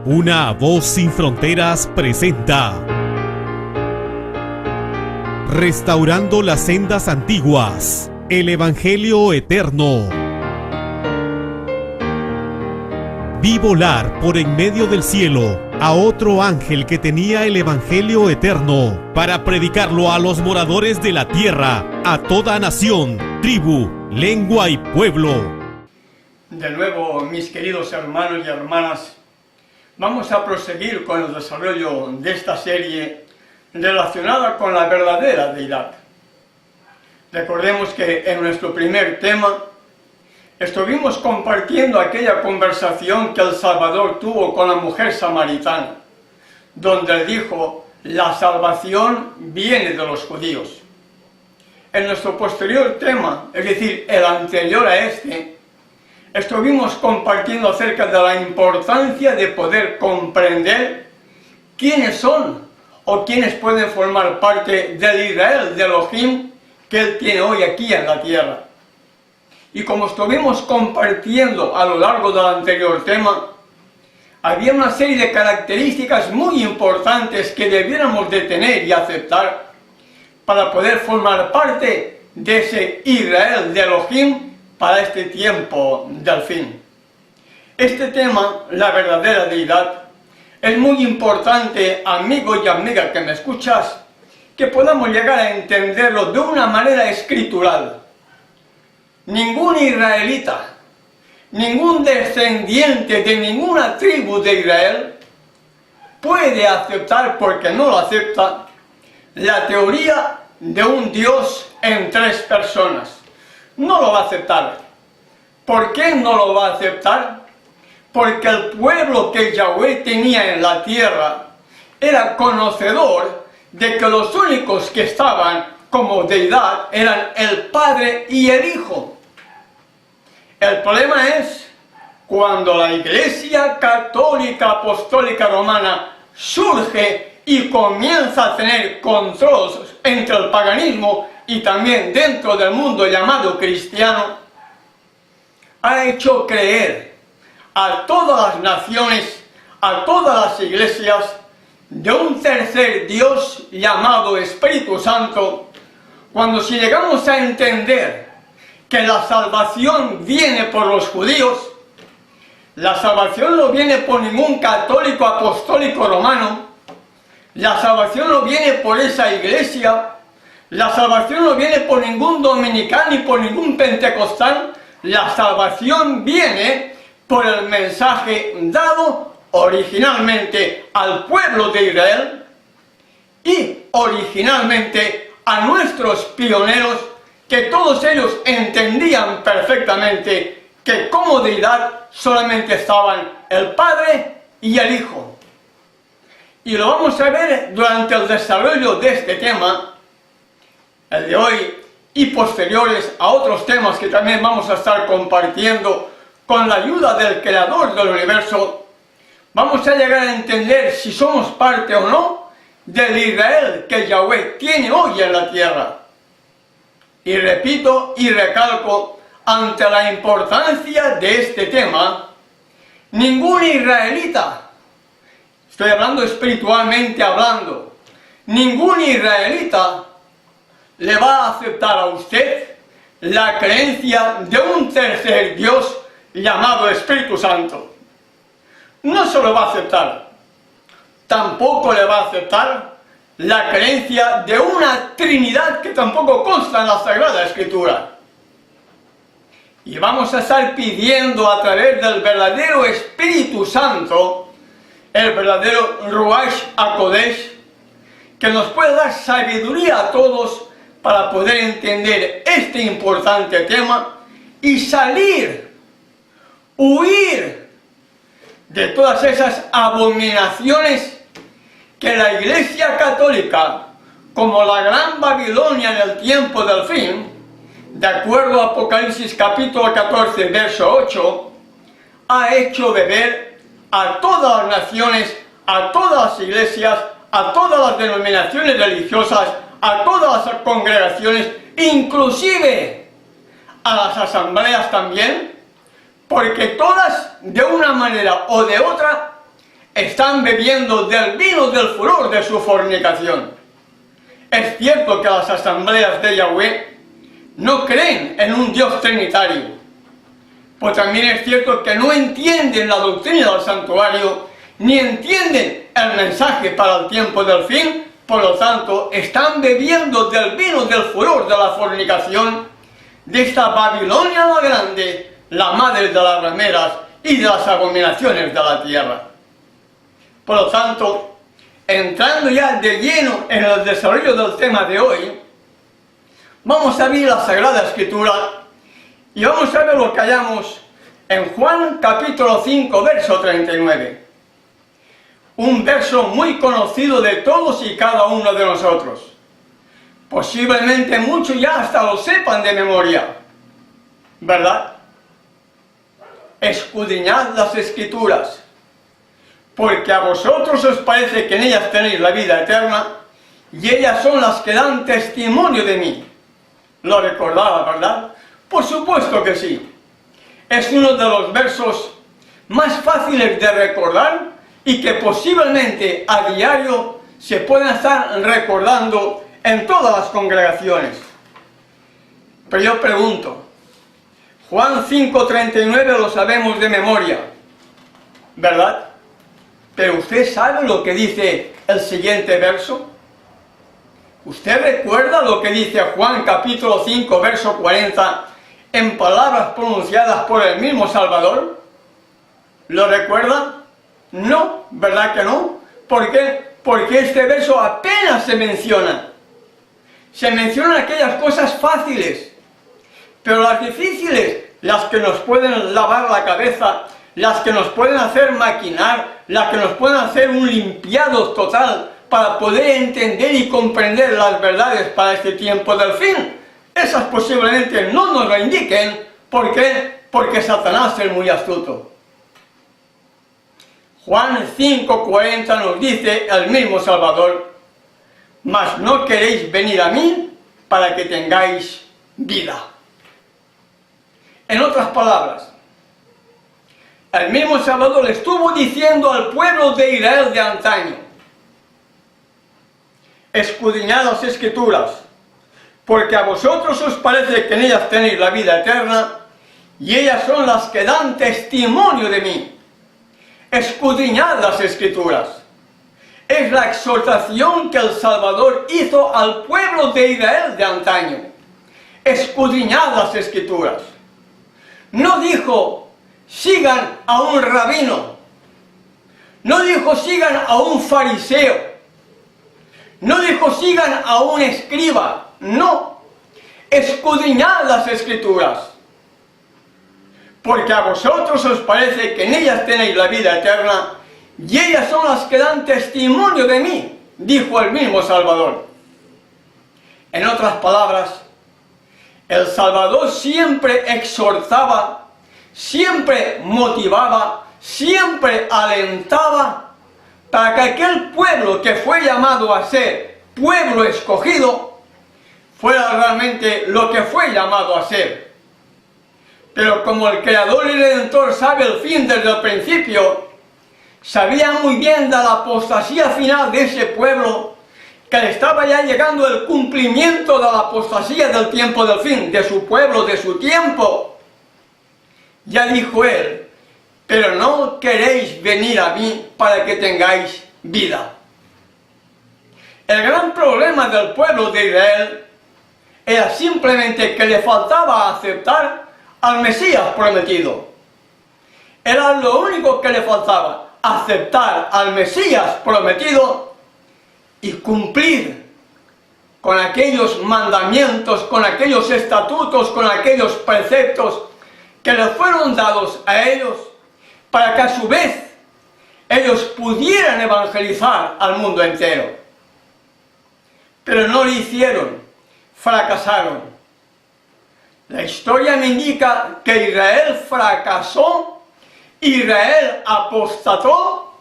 Una voz sin fronteras presenta Restaurando las sendas antiguas, el Evangelio eterno. Vi volar por en medio del cielo a otro ángel que tenía el Evangelio eterno para predicarlo a los moradores de la tierra, a toda nación, tribu, lengua y pueblo. De nuevo, mis queridos hermanos y hermanas, vamos a proseguir con el desarrollo de esta serie relacionada con la verdadera deidad. Recordemos que en nuestro primer tema estuvimos compartiendo aquella conversación que el Salvador tuvo con la mujer samaritana, donde dijo: la salvación viene de los judíos. En nuestro posterior tema, es decir, el anterior a este, estuvimos compartiendo acerca de la importancia de poder comprender quiénes son o quiénes pueden formar parte del Israel, de Elohim, que Él tiene hoy aquí en la tierra. Y como estuvimos compartiendo a lo largo del anterior tema, había una serie de características muy importantes que debiéramos de tener y aceptar para poder formar parte de ese Israel de Elohim para este tiempo del fin. Este tema, la verdadera deidad, es muy importante, amigo y amiga que me escuchas, que podamos llegar a entenderlo de una manera escritural. Ningún israelita, ningún descendiente de ninguna tribu de Israel puede aceptar, porque no lo acepta, la teoría de un Dios en tres personas. No lo va a aceptar. ¿Por qué no lo va a aceptar? Porque el pueblo que Yahweh tenía en la tierra era conocedor de que los únicos que estaban como deidad eran el Padre y el Hijo. El problema es cuando la Iglesia Católica Apostólica Romana surge y comienza a tener control entre el paganismo y también dentro del mundo llamado cristiano, ha hecho creer a todas las naciones, a todas las iglesias, de un tercer Dios llamado Espíritu Santo, cuando si llegamos a entender que la salvación viene por los judíos, la salvación no viene por ningún católico apostólico romano, la salvación no viene por esa iglesia, la salvación no viene por ningún dominicano ni por ningún pentecostal, la salvación viene por el mensaje dado originalmente al pueblo de Israel y originalmente a nuestros pioneros, que todos ellos entendían perfectamente que como deidad solamente estaban el Padre y el Hijo. Y lo vamos a ver durante el desarrollo de este tema, el de hoy, y posteriores a otros temas que también vamos a estar compartiendo con la ayuda del Creador del universo. Vamos a llegar a entender si somos parte o no del Israel que Yahweh tiene hoy en la tierra. Y repito y recalco, ante la importancia de este tema, ningún israelita, estoy hablando espiritualmente hablando, ningún israelita le va a aceptar a usted la creencia de un tercer Dios llamado Espíritu Santo. No se lo va a aceptar. Tampoco le va a aceptar la creencia de una Trinidad que tampoco consta en la Sagrada Escritura. Y vamos a estar pidiendo a través del verdadero Espíritu Santo, el verdadero Ruach HaKodesh, que nos pueda dar sabiduría a todos para poder entender este importante tema y salir, huir de todas esas abominaciones que la Iglesia Católica, como la Gran Babilonia en el tiempo del fin, de acuerdo a Apocalipsis capítulo 14, verso 8, ha hecho beber a todas las naciones, a todas las iglesias, a todas las denominaciones religiosas, a todas las congregaciones, inclusive a las asambleas también, porque todas, de una manera o de otra, están bebiendo del vino del furor de su fornicación. Es cierto que las asambleas de Yahweh no creen en un Dios trinitario, pues también es cierto que no entienden la doctrina del santuario, ni entienden el mensaje para el tiempo del fin. Por lo tanto, están bebiendo del vino del furor de la fornicación, de esta Babilonia la grande, la madre de las rameras y de las abominaciones de la tierra. Por lo tanto, entrando ya de lleno en el desarrollo del tema de hoy, vamos a abrir la Sagrada Escritura y vamos a ver lo que hallamos en Juan capítulo 5, verso 39. Un verso muy conocido de todos y cada uno de nosotros. Posiblemente muchos ya hasta lo sepan de memoria, ¿verdad? Escudriñad las Escrituras, porque a vosotros os parece que en ellas tenéis la vida eterna, y ellas son las que dan testimonio de mí. ¿Lo recordaba, verdad? Por supuesto que sí. Es uno de los versos más fáciles de recordar y que posiblemente a diario se pueden estar recordando en todas las congregaciones. Pero yo pregunto, Juan 5:39 lo sabemos de memoria, ¿verdad? Pero ¿usted sabe lo que dice el siguiente verso? ¿Usted recuerda lo que dice Juan capítulo 5, verso 40, en palabras pronunciadas por el mismo Salvador? ¿Lo recuerda? No, ¿verdad que no? ¿Por qué? Porque este verso apenas se menciona. Se mencionan aquellas cosas fáciles, pero las difíciles, las que nos pueden lavar la cabeza, las que nos pueden hacer maquinar, las que nos pueden hacer un limpiado total para poder entender y comprender las verdades para este tiempo del fin. Esas posiblemente no nos lo indiquen. ¿Por qué? Porque Satanás es muy astuto. Juan 5:40 nos dice el mismo Salvador: mas no queréis venir a mí para que tengáis vida. En otras palabras, el mismo Salvador le estuvo diciendo al pueblo de Israel de antaño: escudriñad las Escrituras, porque a vosotros os parece que en ellas tenéis la vida eterna, y ellas son las que dan testimonio de mí. Escudriñad las Escrituras. Es la exhortación que el Salvador hizo al pueblo de Israel de antaño. Escudriñad las Escrituras. No dijo, sigan a un rabino. No dijo, sigan a un fariseo. No dijo, sigan a un escriba. No. Escudriñad las Escrituras. Porque a vosotros os parece que en ellas tenéis la vida eterna, y ellas son las que dan testimonio de mí, dijo el mismo Salvador. En otras palabras, el Salvador siempre exhortaba, siempre motivaba, siempre alentaba para que aquel pueblo que fue llamado a ser pueblo escogido fuera realmente lo que fue llamado a ser. Pero como el Creador y Redentor sabe el fin desde el principio, sabía muy bien de la apostasía final de ese pueblo, que le estaba ya llegando el cumplimiento de la apostasía del tiempo del fin, de su pueblo, de su tiempo. Ya dijo él, pero no queréis venir a mí para que tengáis vida. El gran problema del pueblo de Israel era simplemente que le faltaba aceptar al Mesías prometido. Era lo único que le faltaba, aceptar al Mesías prometido y cumplir con aquellos mandamientos, con aquellos estatutos, con aquellos preceptos que les fueron dados a ellos, para que a su vez ellos pudieran evangelizar al mundo entero. Pero no lo hicieron, fracasaron. La historia me indica que Israel fracasó, Israel apostató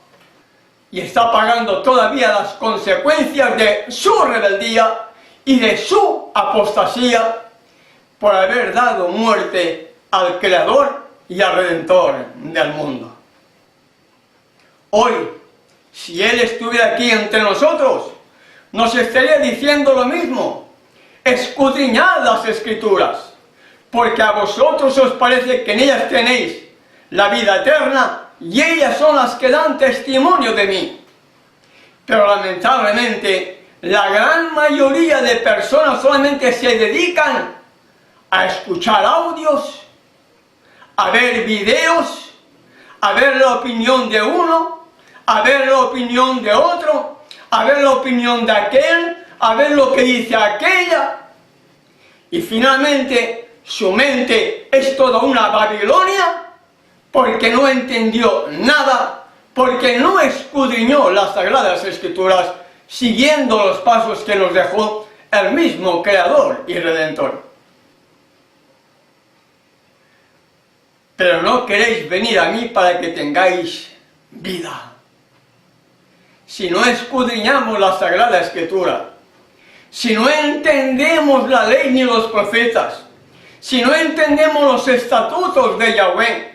y está pagando todavía las consecuencias de su rebeldía y de su apostasía por haber dado muerte al Creador y al Redentor del mundo. Hoy Si Él estuviera aquí entre nosotros, nos estaría diciendo lo mismo. Escudriñad las Escrituras, porque a vosotros os parece que en ellas tenéis la vida eterna, y ellas son las que dan testimonio de mí. Pero lamentablemente, la gran mayoría de personas solamente se dedican a escuchar audios, a ver videos, a ver la opinión de uno, a ver la opinión de otro, a ver la opinión de aquel, a ver lo que dice aquella. Y finalmente su mente es toda una Babilonia, porque no entendió nada, porque no escudriñó las Sagradas Escrituras, siguiendo los pasos que nos dejó el mismo Creador y Redentor. Pero no queréis venir a mí para que tengáis vida. Si no escudriñamos la Sagrada Escritura, si no entendemos la ley ni los profetas, si no entendemos los estatutos de Yahweh,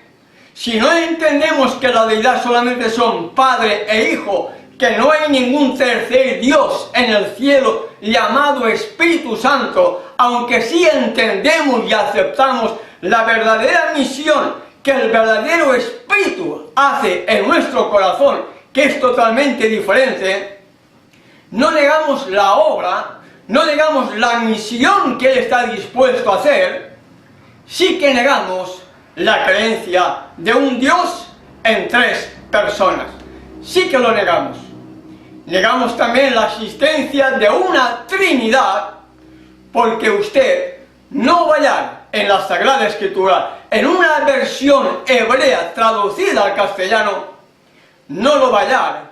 si no entendemos que la deidad solamente son Padre e Hijo, que no hay ningún tercer Dios en el cielo llamado Espíritu Santo, aunque sí entendemos y aceptamos la verdadera misión que el verdadero Espíritu hace en nuestro corazón, que es totalmente diferente, no negamos la obra, no negamos la misión que Él está dispuesto a hacer, sí que negamos la creencia de un Dios en tres personas. Sí que lo negamos. Negamos también la existencia de una Trinidad, porque usted no va a hallar en la Sagrada Escritura, en una versión hebrea traducida al castellano, no lo va a hallar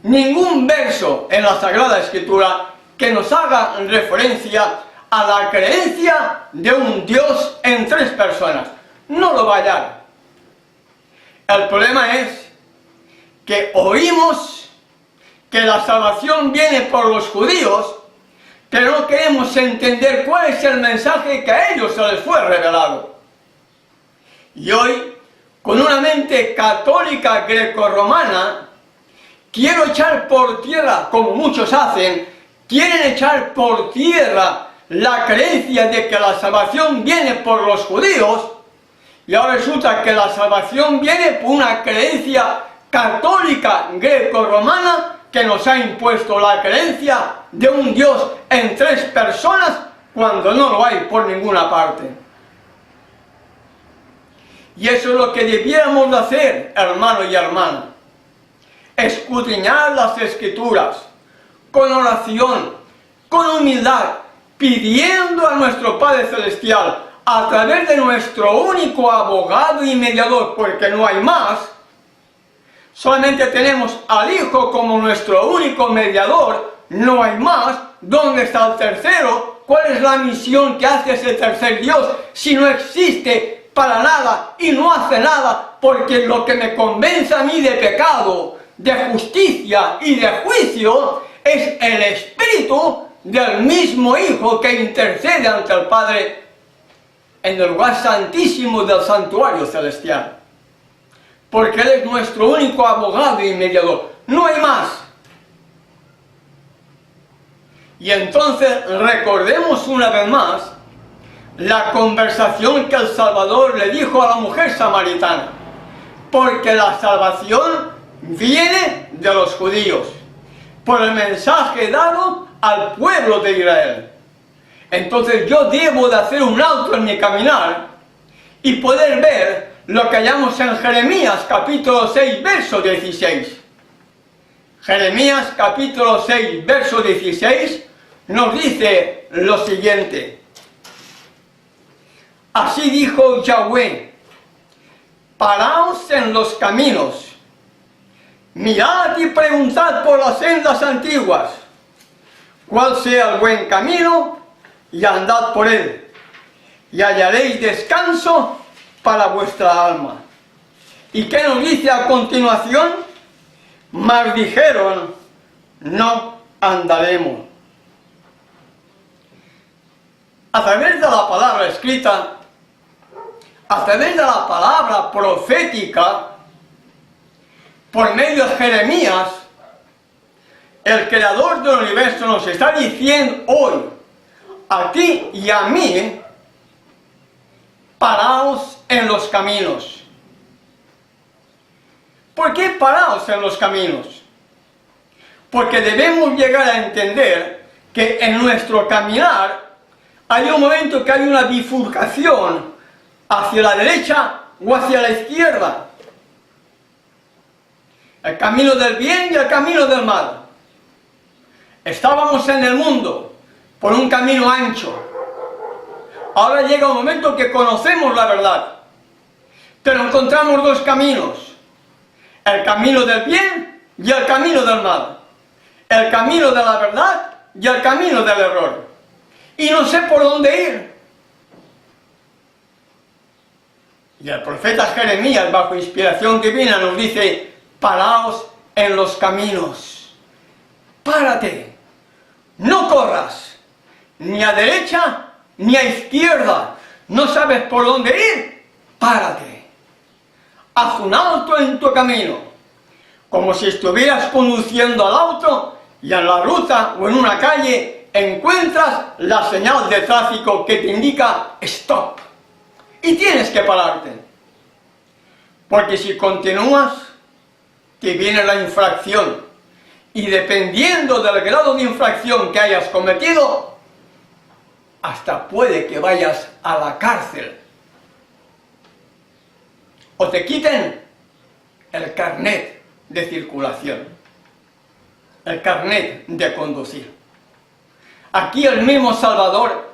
ningún verso en la Sagrada Escritura que nos haga referencia a la creencia de un Dios en tres personas. No lo va a hallar. El problema es que oímos que la salvación viene por los judíos, pero no queremos entender cuál es el mensaje que a ellos se les fue revelado. Y hoy, con una mente católica grecorromana, quiero echar por tierra, como muchos hacen, quieren echar por tierra la creencia de que la salvación viene por los judíos, y ahora resulta que la salvación viene por una creencia católica greco-romana que nos ha impuesto la creencia de un Dios en tres personas cuando no lo hay por ninguna parte. Y eso es lo que debiéramos de hacer, hermano y hermana. Escudriñar las Escrituras con oración, con humildad, pidiendo a nuestro Padre Celestial, a través de nuestro único abogado y mediador, porque no hay más. Solamente tenemos al Hijo como nuestro único mediador, no hay más. ¿Dónde está el tercero? ¿Cuál es la misión que hace ese tercer Dios si no existe para nada y no hace nada? Porque lo que me convence a mí de pecado, de justicia y de juicio es el Espíritu del mismo Hijo que intercede ante el Padre en el lugar santísimo del santuario celestial. Porque Él es nuestro único abogado y mediador. No hay más. Y entonces recordemos una vez más la conversación que el Salvador le dijo a la mujer samaritana. Porque la salvación viene de los judíos, por el mensaje dado al pueblo de Israel. Entonces yo debo de hacer un alto en mi caminar y poder ver lo que hallamos en Jeremías capítulo 6, verso 16. Jeremías capítulo 6, verso 16 nos dice lo siguiente. Así dijo Yahweh: paraos en los caminos, mirad y preguntad por las sendas antiguas, cuál sea el buen camino, y andad por él, y hallaréis descanso para vuestra alma. ¿Y qué nos dice a continuación? Mas dijeron: no andaremos. A través de la palabra escrita, a través de la palabra profética, por medio de Jeremías, el creador del universo nos está diciendo hoy, a ti y a mí, paraos en los caminos. ¿Por qué paraos en los caminos? Porque debemos llegar a entender que en nuestro caminar hay un momento que hay una bifurcación hacia la derecha o hacia la izquierda. El camino del bien y el camino del mal. Estábamos en el mundo por un camino ancho. Ahora llega un momento que conocemos la verdad, pero encontramos dos caminos: el camino del bien y el camino del mal, el camino de la verdad y el camino del error, y no sé por dónde ir. Y el profeta Jeremías, bajo inspiración divina, nos dice: paraos en los caminos, párate, no corras, ni a derecha ni a izquierda. No sabes por dónde ir, párate. Haz un alto en tu camino, como si estuvieras conduciendo al auto y en la ruta o en una calle encuentras la señal de tráfico que te indica stop. Y tienes que pararte. Porque si continúas, te viene la infracción. Y dependiendo del grado de infracción que hayas cometido, hasta puede que vayas a la cárcel. O te quiten el carnet de circulación, el carnet de conducir. Aquí el mismo Salvador,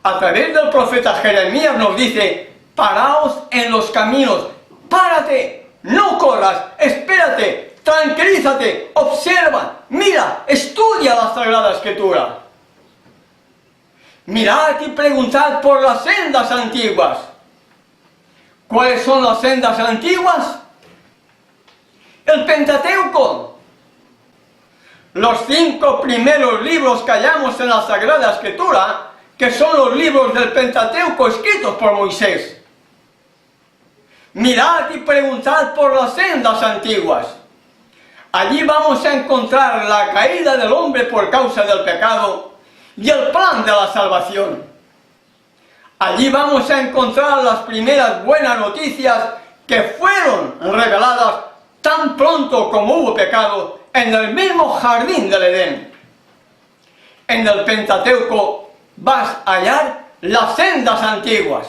a través del profeta Jeremías, nos dice: paraos en los caminos, párate, no corras, espérate, tranquilízate, observa, mira, estudia la Sagrada Escritura. Mirad y preguntad por las sendas antiguas. ¿Cuáles son las sendas antiguas? El Pentateuco. Los 5 primeros libros que hallamos en la Sagrada Escritura, que son los libros del Pentateuco escritos por Moisés. Mirad y preguntad por las sendas antiguas. Allí vamos a encontrar la caída del hombre por causa del pecado y el plan de la salvación. Allí vamos a encontrar las primeras buenas noticias que fueron reveladas tan pronto como hubo pecado en el mismo jardín del Edén. En el Pentateuco vas a hallar las sendas antiguas,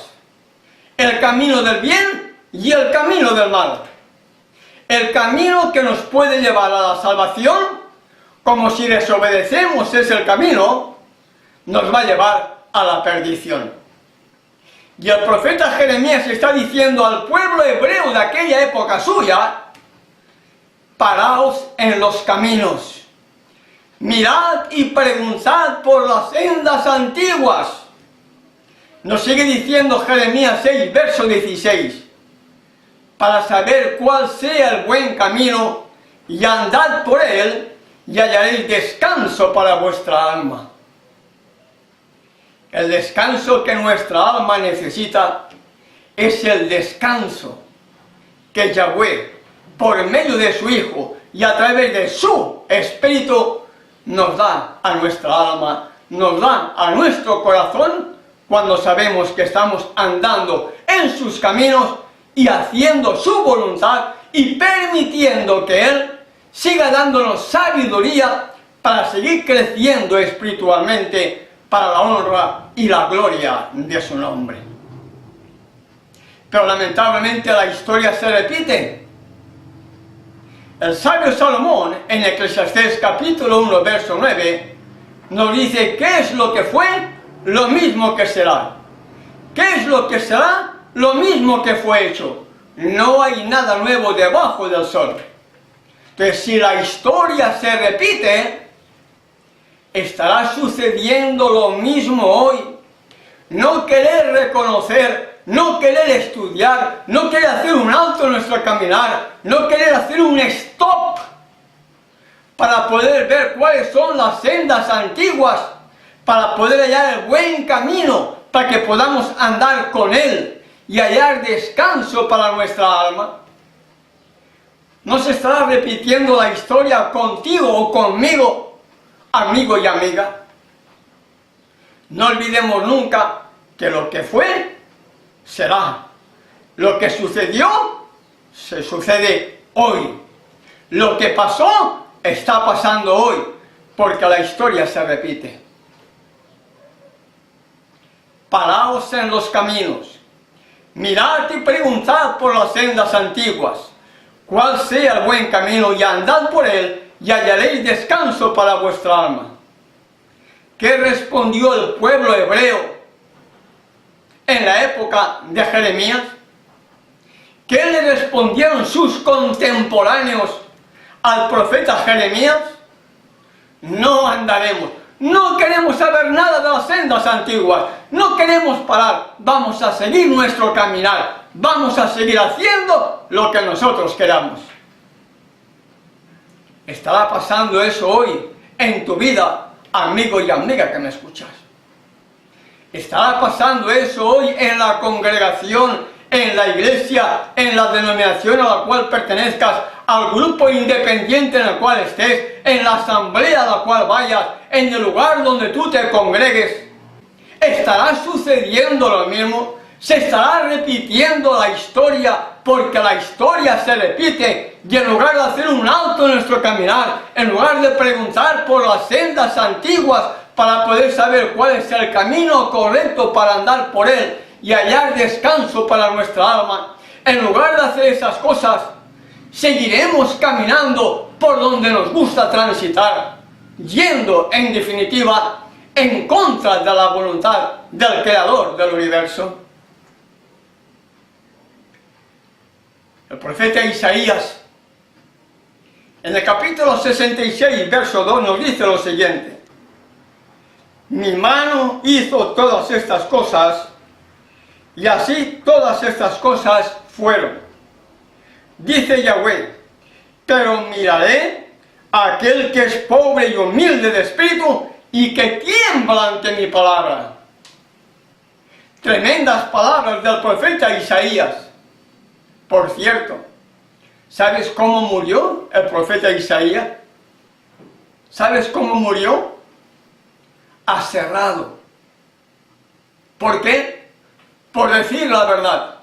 el camino del bien y el camino del mal. El camino que nos puede llevar a la salvación, como si desobedecemos ese camino, nos va a llevar a la perdición. Y el profeta Jeremías está diciendo al pueblo hebreo de aquella época suya: paraos en los caminos, mirad y preguntad por las sendas antiguas. Nos sigue diciendo Jeremías 6, verso 16: para saber cuál sea el buen camino, y andad por él, y hallaréis descanso para vuestra alma. El descanso que nuestra alma necesita es el descanso que Yahweh, por medio de su Hijo y a través de su Espíritu, nos da a nuestra alma, nos da a nuestro corazón, cuando sabemos que estamos andando en sus caminos y haciendo su voluntad y permitiendo que Él siga dándonos sabiduría para seguir creciendo espiritualmente para la honra y la gloria de su nombre. Pero lamentablemente la historia se repite. El sabio Salomón, en Eclesiastés capítulo 1, verso 9, nos dice: ¿qué es lo que fue? Lo mismo que será. ¿Qué es lo que será? Lo mismo que fue hecho. No hay nada nuevo debajo del sol. Entonces, si la historia se repite, estará sucediendo lo mismo hoy. No querer reconocer, no querer estudiar, no querer hacer un alto en nuestro caminar, no querer hacer un stop para poder ver cuáles son las sendas antiguas, para poder hallar el buen camino, para que podamos andar con Él y hallar descanso para nuestra alma. ¿No se estará repitiendo la historia contigo o conmigo, amigo y amiga? No olvidemos nunca que lo que fue, será. Lo que sucedió, se sucede hoy. Lo que pasó, está pasando hoy, porque la historia se repite. Paraos en los caminos, mirad y preguntad por las sendas antiguas, cuál sea el buen camino, y andad por él, y hallaréis descanso para vuestra alma. ¿Qué respondió el pueblo hebreo en la época de Jeremías? ¿Qué le respondieron sus contemporáneos al profeta Jeremías? No andaremos, no queremos saber nada de las sendas antiguas, no queremos parar, vamos a seguir nuestro caminar, vamos a seguir haciendo lo que nosotros queramos. ¿Estará pasando eso hoy en tu vida, amigo y amiga que me escuchas? ¿Estará pasando eso hoy en la congregación, en la iglesia, en la denominación a la cual pertenezcas, al grupo independiente en el cual estés, en la asamblea a la cual vayas, en el lugar donde tú te congregues? ¿Estará sucediendo lo mismo? ¿Se estará repitiendo la historia? Porque la historia se repite, y en lugar de hacer un alto en nuestro caminar, en lugar de preguntar por las sendas antiguas para poder saber cuál es el camino correcto para andar por él y hallar descanso para nuestra alma, en lugar de hacer esas cosas, seguiremos caminando por donde nos gusta transitar, yendo en definitiva en contra de la voluntad del Creador del universo. El profeta Isaías, en el capítulo 66, verso 2, nos dice lo siguiente: mi mano hizo todas estas cosas, y así todas estas cosas fueron. Dice Yahweh, pero miraré a aquel que es pobre y humilde de espíritu y que tiembla ante mi palabra. Tremendas palabras del profeta Isaías. Por cierto, ¿sabes cómo murió el profeta Isaías? ¿Sabes cómo murió? Aserrado. ¿Por qué? Por decir la verdad.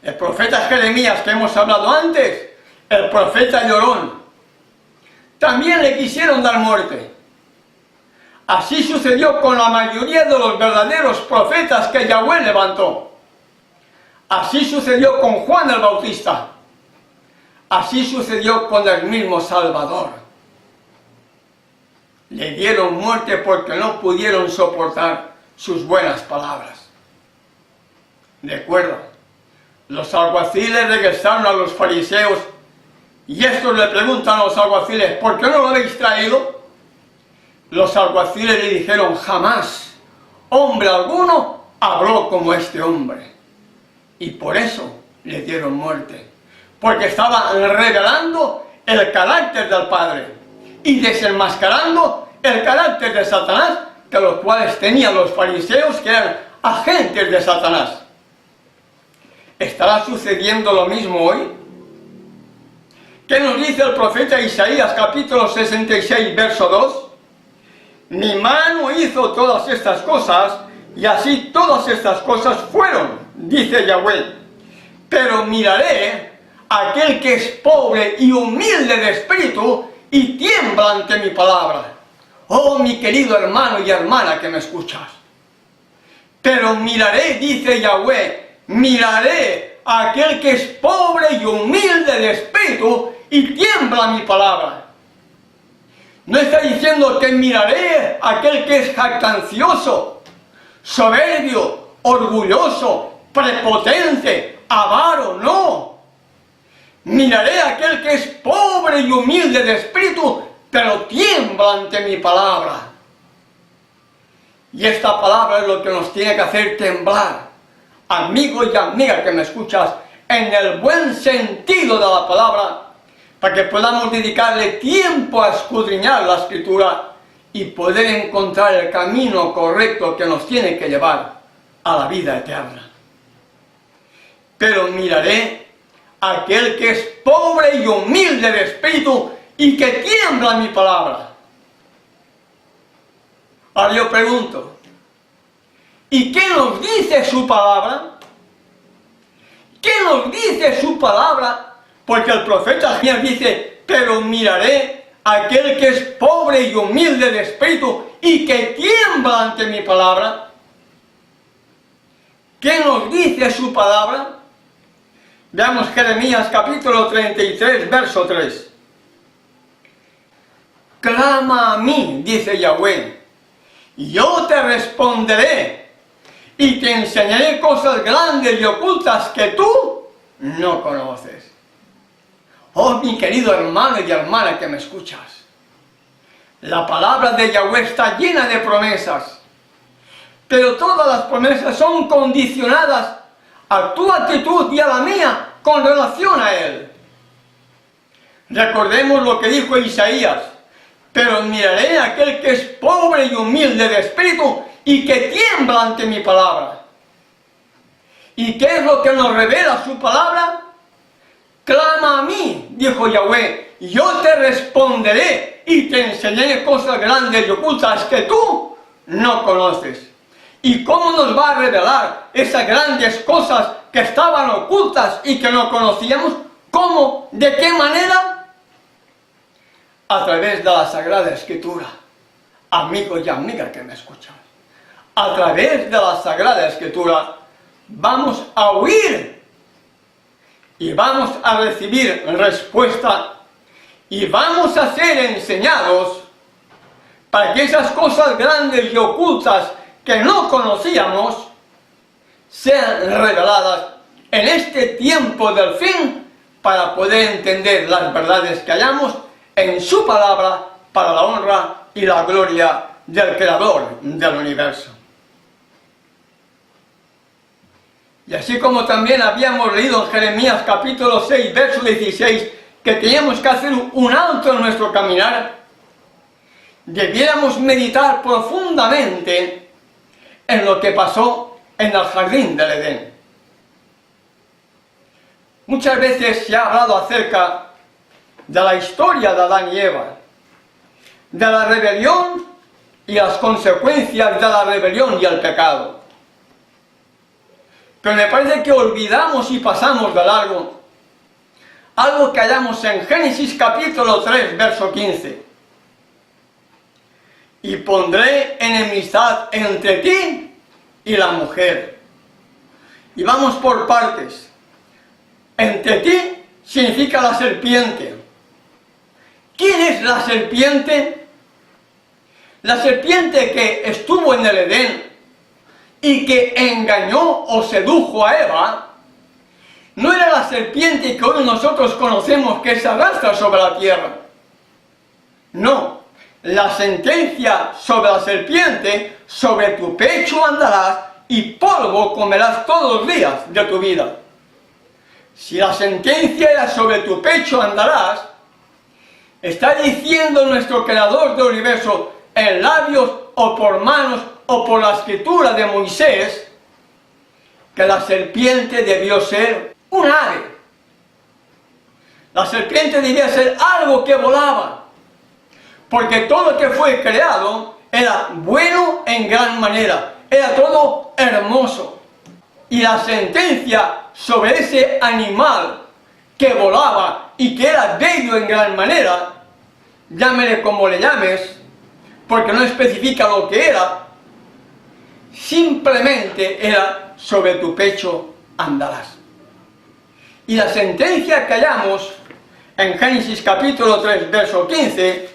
El profeta Jeremías, que hemos hablado antes, el profeta llorón, también le quisieron dar muerte. Así sucedió con la mayoría de los verdaderos profetas que Yahweh levantó. Así sucedió con Juan el Bautista. Así sucedió con el mismo Salvador. Le dieron muerte porque no pudieron soportar sus buenas palabras. Recuerda, los alguaciles regresaron a los fariseos y estos le preguntan a los alguaciles, ¿por qué no lo habéis traído? Los alguaciles le dijeron, jamás hombre alguno habló como este hombre. Y por eso le dieron muerte, porque estaban revelando el carácter del Padre y desenmascarando el carácter de Satanás, que los cuales tenían los fariseos, que eran agentes de Satanás. ¿Estará sucediendo lo mismo hoy? ¿Qué nos dice el profeta Isaías, capítulo 66, verso 2? Mi mano hizo todas estas cosas, y así todas estas cosas fueron, dice Yahweh. Pero miraré a aquel que es pobre y humilde de espíritu y tiembla ante mi palabra. Oh, mi querido hermano y hermana que me escuchas. Pero miraré, dice Yahweh, miraré a aquel que es pobre y humilde de espíritu y tiembla mi palabra. No está diciendo que miraré a aquel que es jactancioso, soberbio, orgulloso, prepotente, avaro, no. Miraré a aquel que es pobre y humilde de espíritu, pero tiembla ante mi palabra. Y esta palabra es lo que nos tiene que hacer temblar, amigo y amiga que me escuchas, en el buen sentido de la palabra, para que podamos dedicarle tiempo a escudriñar la Escritura y poder encontrar el camino correcto que nos tiene que llevar a la vida eterna. Pero miraré aquel que es pobre y humilde de espíritu y que tiembla mi palabra. Ahora yo pregunto, ¿y qué nos dice su palabra? ¿Qué nos dice su palabra? Porque el profeta Jeremías dice, pero miraré a aquel que es pobre y humilde de espíritu y que tiembla ante mi palabra. ¿Qué nos dice su palabra? Veamos Jeremías capítulo 33, verso 3. Clama a mí, dice Yahweh, yo te responderé y te enseñaré cosas grandes y ocultas que tú no conoces. Oh, mi querido hermano y hermana que me escuchas, la palabra de Yahweh está llena de promesas, pero todas las promesas son condicionadas a tu actitud y a la mía con relación a Él. Recordemos lo que dijo Isaías, pero miraré a aquel que es pobre y humilde de espíritu y que tiembla ante mi palabra. ¿Y qué es lo que nos revela su palabra? Clama a mí, dijo Yahweh, y yo te responderé y te enseñaré cosas grandes y ocultas que tú no conoces. ¿Y cómo nos va a revelar esas grandes cosas que estaban ocultas y que no conocíamos? ¿Cómo? ¿De qué manera? A través de la Sagrada Escritura. Amigos y amigas que me escuchan, a través de la Sagrada Escritura vamos a oír y vamos a recibir respuesta y vamos a ser enseñados para que esas cosas grandes y ocultas que no conocíamos sean reveladas en este tiempo del fin para poder entender las verdades que hallamos en su palabra para la honra y la gloria del Creador del universo. Y así como también habíamos leído en Jeremías capítulo 6, verso 16, que teníamos que hacer un alto en nuestro caminar, debiéramos meditar profundamente en lo que pasó en el jardín del Edén. Muchas veces se ha hablado acerca de la historia de Adán y Eva, de la rebelión y las consecuencias de la rebelión y el pecado. Pero me parece que olvidamos y pasamos de largo algo que hallamos en Génesis capítulo 3, verso 15. Y pondré enemistad entre ti y la mujer. Y vamos por partes. Entre ti significa la serpiente. ¿Quién es la serpiente? La serpiente que estuvo en el Edén y que engañó o sedujo a Eva, no era la serpiente que hoy nosotros conocemos que se arrastra sobre la tierra. No, la sentencia sobre la serpiente, sobre tu pecho andarás y polvo comerás todos los días de tu vida. Si la sentencia era sobre tu pecho andarás, está diciendo nuestro Creador del universo en labios o por manos o por la escritura de Moisés, que la serpiente debió ser un ave. La serpiente debía ser algo que volaba, porque todo lo que fue creado era bueno en gran manera, era todo hermoso. Y la sentencia sobre ese animal que volaba y que era bello en gran manera, llámele como le llames, porque no especifica lo que era, simplemente era sobre tu pecho andarás. Y la sentencia que hallamos en Génesis capítulo 3, verso 15,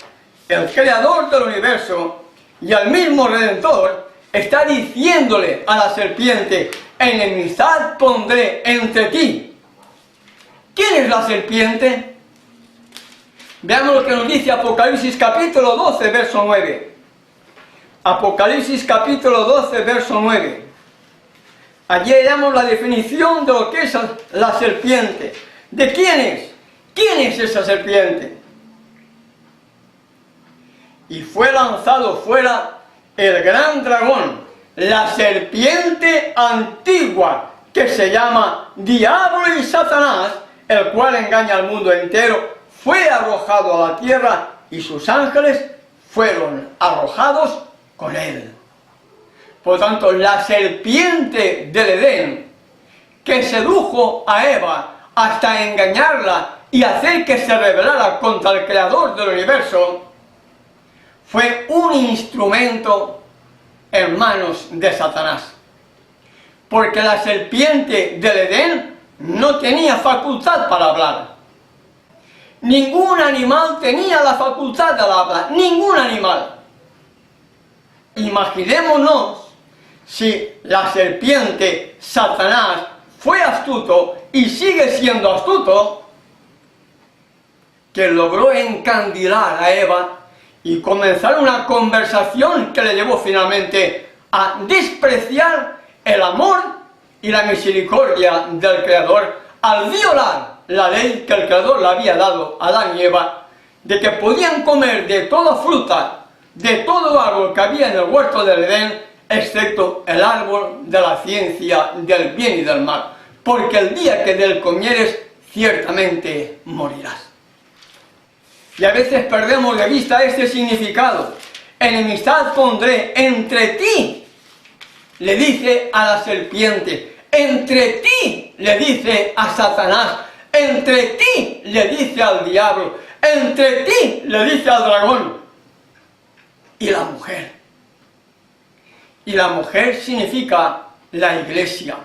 el Creador del universo y el mismo Redentor está diciéndole a la serpiente, enemistad pondré entre ti. ¿Quién es la serpiente? Veamos lo que nos dice Apocalipsis capítulo 12, verso 9. Apocalipsis capítulo 12, verso 9. Allí hallamos la definición de lo que es la serpiente. ¿De quién es? ¿Quién es esa serpiente? Y fue lanzado fuera el gran dragón, la serpiente antigua, que se llama Diablo y Satanás, el cual engaña al mundo entero, fue arrojado a la tierra y sus ángeles fueron arrojados con él. Por tanto, la serpiente del Edén, que sedujo a Eva hasta engañarla y hacer que se rebelara contra el Creador del universo, fue un instrumento en manos de Satanás. Porque la serpiente del Edén no tenía facultad para hablar. Ningún animal tenía la facultad de hablar, ningún animal. Imaginémonos si la serpiente, Satanás, fue astuto y sigue siendo astuto, que logró encandilar a Eva y comenzar una conversación que le llevó finalmente a despreciar el amor y la misericordia del Creador al violar la ley que el Creador le había dado a Adán y Eva, de que podían comer de toda fruta, de todo árbol que había en el huerto del Edén, excepto el árbol de la ciencia del bien y del mal, porque el día que de él comieres, ciertamente morirás. Y a veces perdemos de vista este significado. Enemistad pondré entre ti, le dice a la serpiente, entre ti, le dice a Satanás, entre ti, le dice al diablo, entre ti, le dice al dragón, y la mujer. Y la mujer significa la iglesia.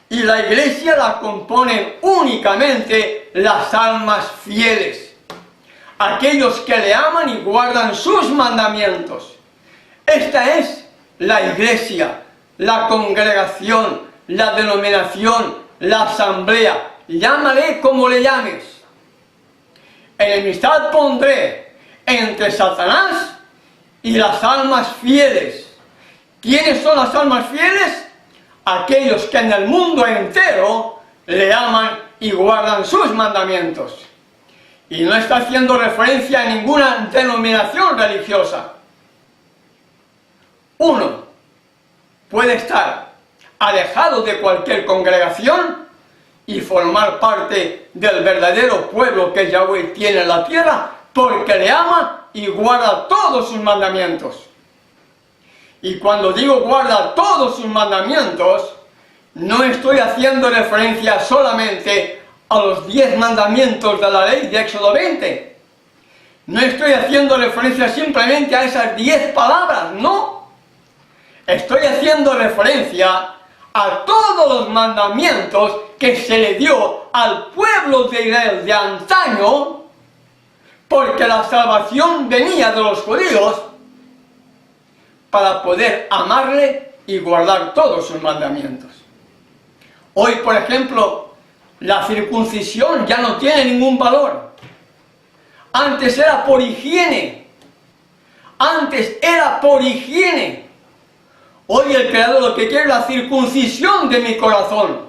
Y la iglesia la componen únicamente las almas fieles, aquellos que le aman y guardan sus mandamientos. Esta es la iglesia, la congregación, la denominación, la asamblea, llámale como le llames. Enemistad pondré entre Satanás y las almas fieles. ¿Quiénes son las almas fieles? Aquellos que en el mundo entero le aman y guardan sus mandamientos. Y no está haciendo referencia a ninguna denominación religiosa. Uno puede estar alejado de cualquier congregación y formar parte del verdadero pueblo que Yahweh tiene en la tierra, porque le ama y guarda todos sus mandamientos. Y cuando digo guarda todos sus mandamientos, no estoy haciendo referencia solamente a los 10 mandamientos de la ley de Éxodo 20. No estoy haciendo referencia simplemente a esas 10 palabras, no. Estoy haciendo referencia a todos los mandamientos que se le dio al pueblo de Israel de antaño, porque la salvación venía de los judíos para poder amarle y guardar todos sus mandamientos. Hoy, por ejemplo, la circuncisión ya no tiene ningún valor. Antes era por higiene. Antes era por higiene. Hoy el Creador lo que quiere es la circuncisión de mi corazón.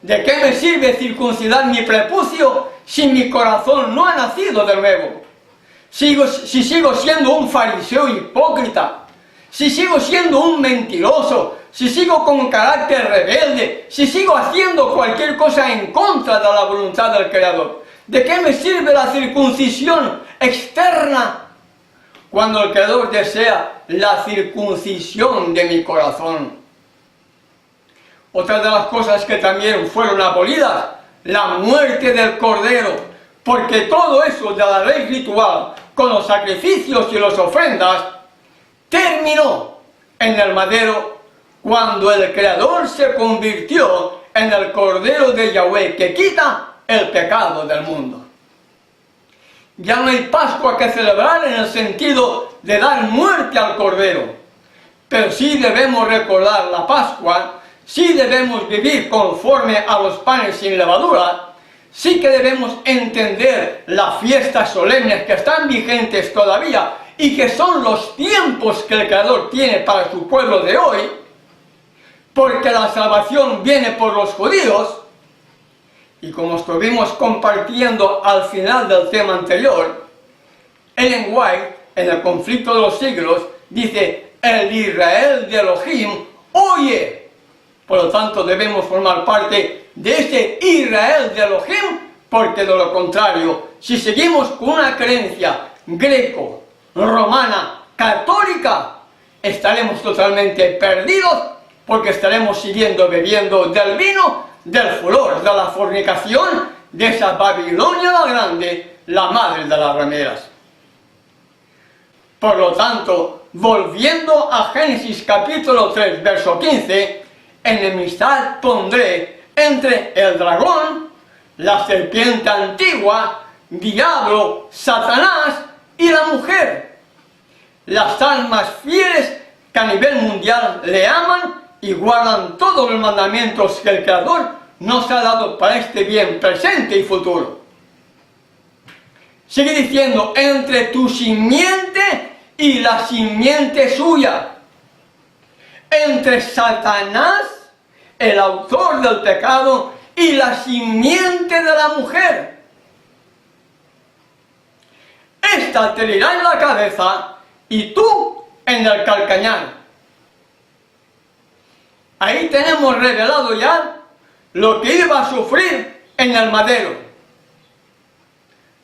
¿De qué me sirve circuncidar mi prepucio si mi corazón no ha nacido de nuevo? Si sigo siendo un fariseo hipócrita, si sigo siendo un mentiroso, si sigo con carácter rebelde, si sigo haciendo cualquier cosa en contra de la voluntad del Creador, ¿de qué me sirve la circuncisión externa cuando el Creador desea la circuncisión de mi corazón? Otra de las cosas que también fueron abolidas, la muerte del cordero, porque todo eso de la ley ritual, con los sacrificios y las ofrendas, terminó en el madero cuando el Creador se convirtió en el Cordero de Yahweh que quita el pecado del mundo. Ya no hay Pascua que celebrar en el sentido de dar muerte al Cordero, pero sí debemos recordar la Pascua, sí debemos vivir conforme a los panes sin levadura, sí que debemos entender las fiestas solemnes que están vigentes todavía y que son los tiempos que el Creador tiene para su pueblo de hoy, porque la salvación viene por los judíos. Y como estuvimos compartiendo al final del tema anterior, Ellen White, en el conflicto de los siglos, dice: el Israel de Elohim oye Por lo tanto, debemos formar parte de este Israel de Elohim, porque de lo contrario, si seguimos con una creencia greco, romana, católica, estaremos totalmente perdidos, porque estaremos siguiendo bebiendo del vino, del furor, de la fornicación, de esa Babilonia la grande, la madre de las rameras. Por lo tanto, volviendo a Génesis capítulo 3, verso 15, enemistad pondré entre el dragón, la serpiente antigua, diablo, Satanás y la mujer. Las almas fieles que a nivel mundial le aman y guardan todos los mandamientos que el Creador nos ha dado para este bien presente y futuro. Sigue diciendo, entre tu simiente y la simiente suya. Entre Satanás, el autor del pecado, y la simiente de la mujer. Esta te herirá en la cabeza y tú en el calcañar. Ahí tenemos revelado ya lo que iba a sufrir en el madero.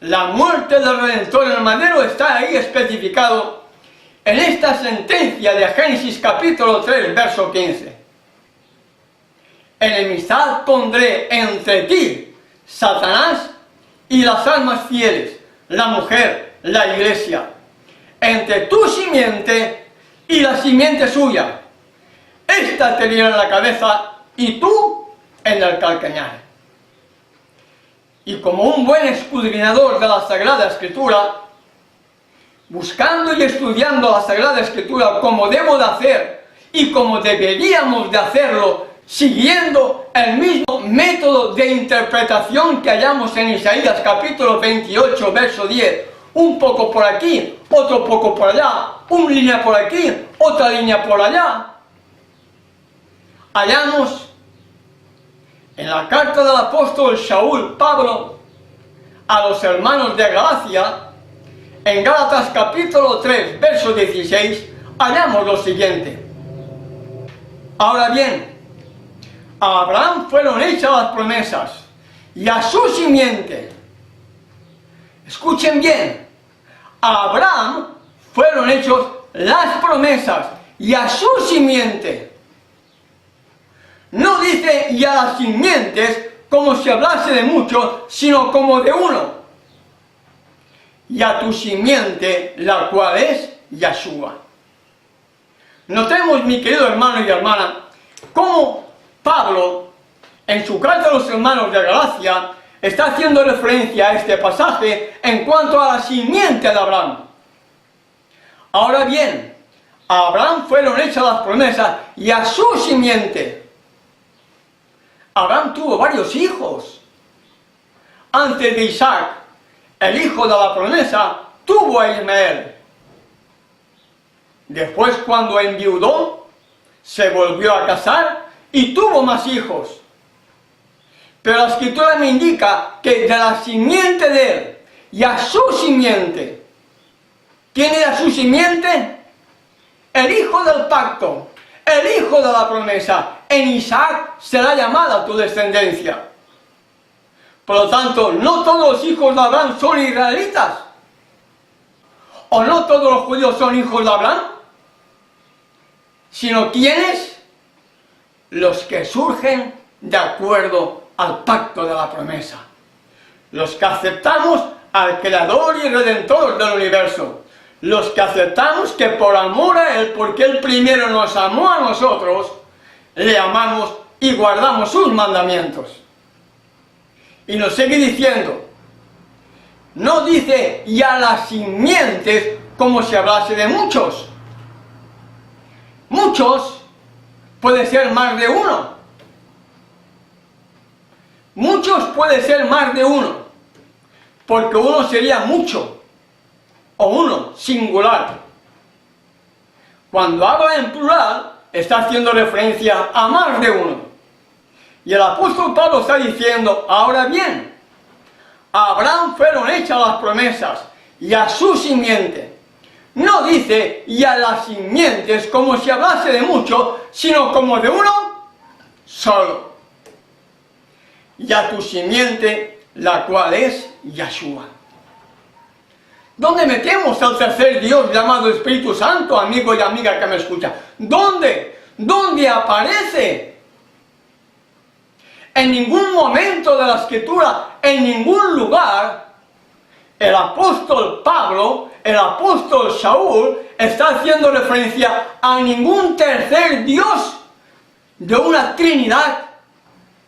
La muerte del Redentor en el madero está ahí especificado en esta sentencia de Génesis capítulo 3, verso 15. Enemistad pondré entre ti, Satanás, y las almas fieles, la mujer, la iglesia, entre tu simiente y la simiente suya. Esta te herirá en la cabeza y tú en el calcañar. Y como un buen escudriñador de la Sagrada Escritura, buscando y estudiando la Sagrada Escritura como debo de hacer y como deberíamos de hacerlo, siguiendo el mismo método de interpretación que hallamos en Isaías capítulo 28, verso 10, un poco por aquí, otro poco por allá, una línea por aquí, otra línea por allá, hallamos en la carta del apóstol Shaul Pablo a los hermanos de Galacia, en Gálatas capítulo 3, verso 16, hallamos lo siguiente. Ahora bien, a Abraham fueron hechas las promesas, y a su simiente, escuchen bien, a Abraham fueron hechas las promesas, y a su simiente. No dice y a las simientes como si hablase de muchos, sino como de uno. Y a tu simiente, la cual es Yahshua. Notemos, mi querido hermano y hermana, cómo Pablo, en su carta a los hermanos de Galacia, está haciendo referencia a este pasaje en cuanto a la simiente de Abraham. Ahora bien, a Abraham fueron hechas las promesas y a su simiente. Abraham tuvo varios hijos. Antes de Isaac, el hijo de la promesa, tuvo a Ismael. Después, cuando enviudó, se volvió a casar y tuvo más hijos. Pero la Escritura me indica que de la simiente de él y a su simiente. ¿Quién era su simiente? El hijo del pacto, el hijo de la promesa. En Isaac será llamada tu descendencia. Por lo tanto, no todos los hijos de Abraham son israelitas. O no todos los judíos son hijos de Abraham. Sino ¿quiénes? Los que surgen de acuerdo al pacto de la promesa. Los que aceptamos al Creador y Redentor del universo. Los que aceptamos que por amor a Él, porque Él primero nos amó a nosotros, le amamos y guardamos sus mandamientos. Y nos sigue diciendo, no dice y a las simientes como si hablase de muchos. Muchos puede ser más de uno. Muchos puede ser más de uno, porque uno sería mucho, o uno, singular. Cuando habla en plural, está haciendo referencia a más de uno. Y el apóstol Pablo está diciendo, ahora bien, a Abraham fueron hechas las promesas, y a su simiente. No dice, y a las simientes, como si hablase de mucho, sino como de uno, solo, y a tu simiente, la cual es Yeshua. ¿Dónde metemos al tercer Dios llamado Espíritu Santo, amigo y amiga que me escucha? ¿Dónde? ¿Dónde aparece? En ningún momento de la Escritura, en ningún lugar, el apóstol Pablo, el apóstol Saúl, está haciendo referencia a ningún tercer Dios de una Trinidad.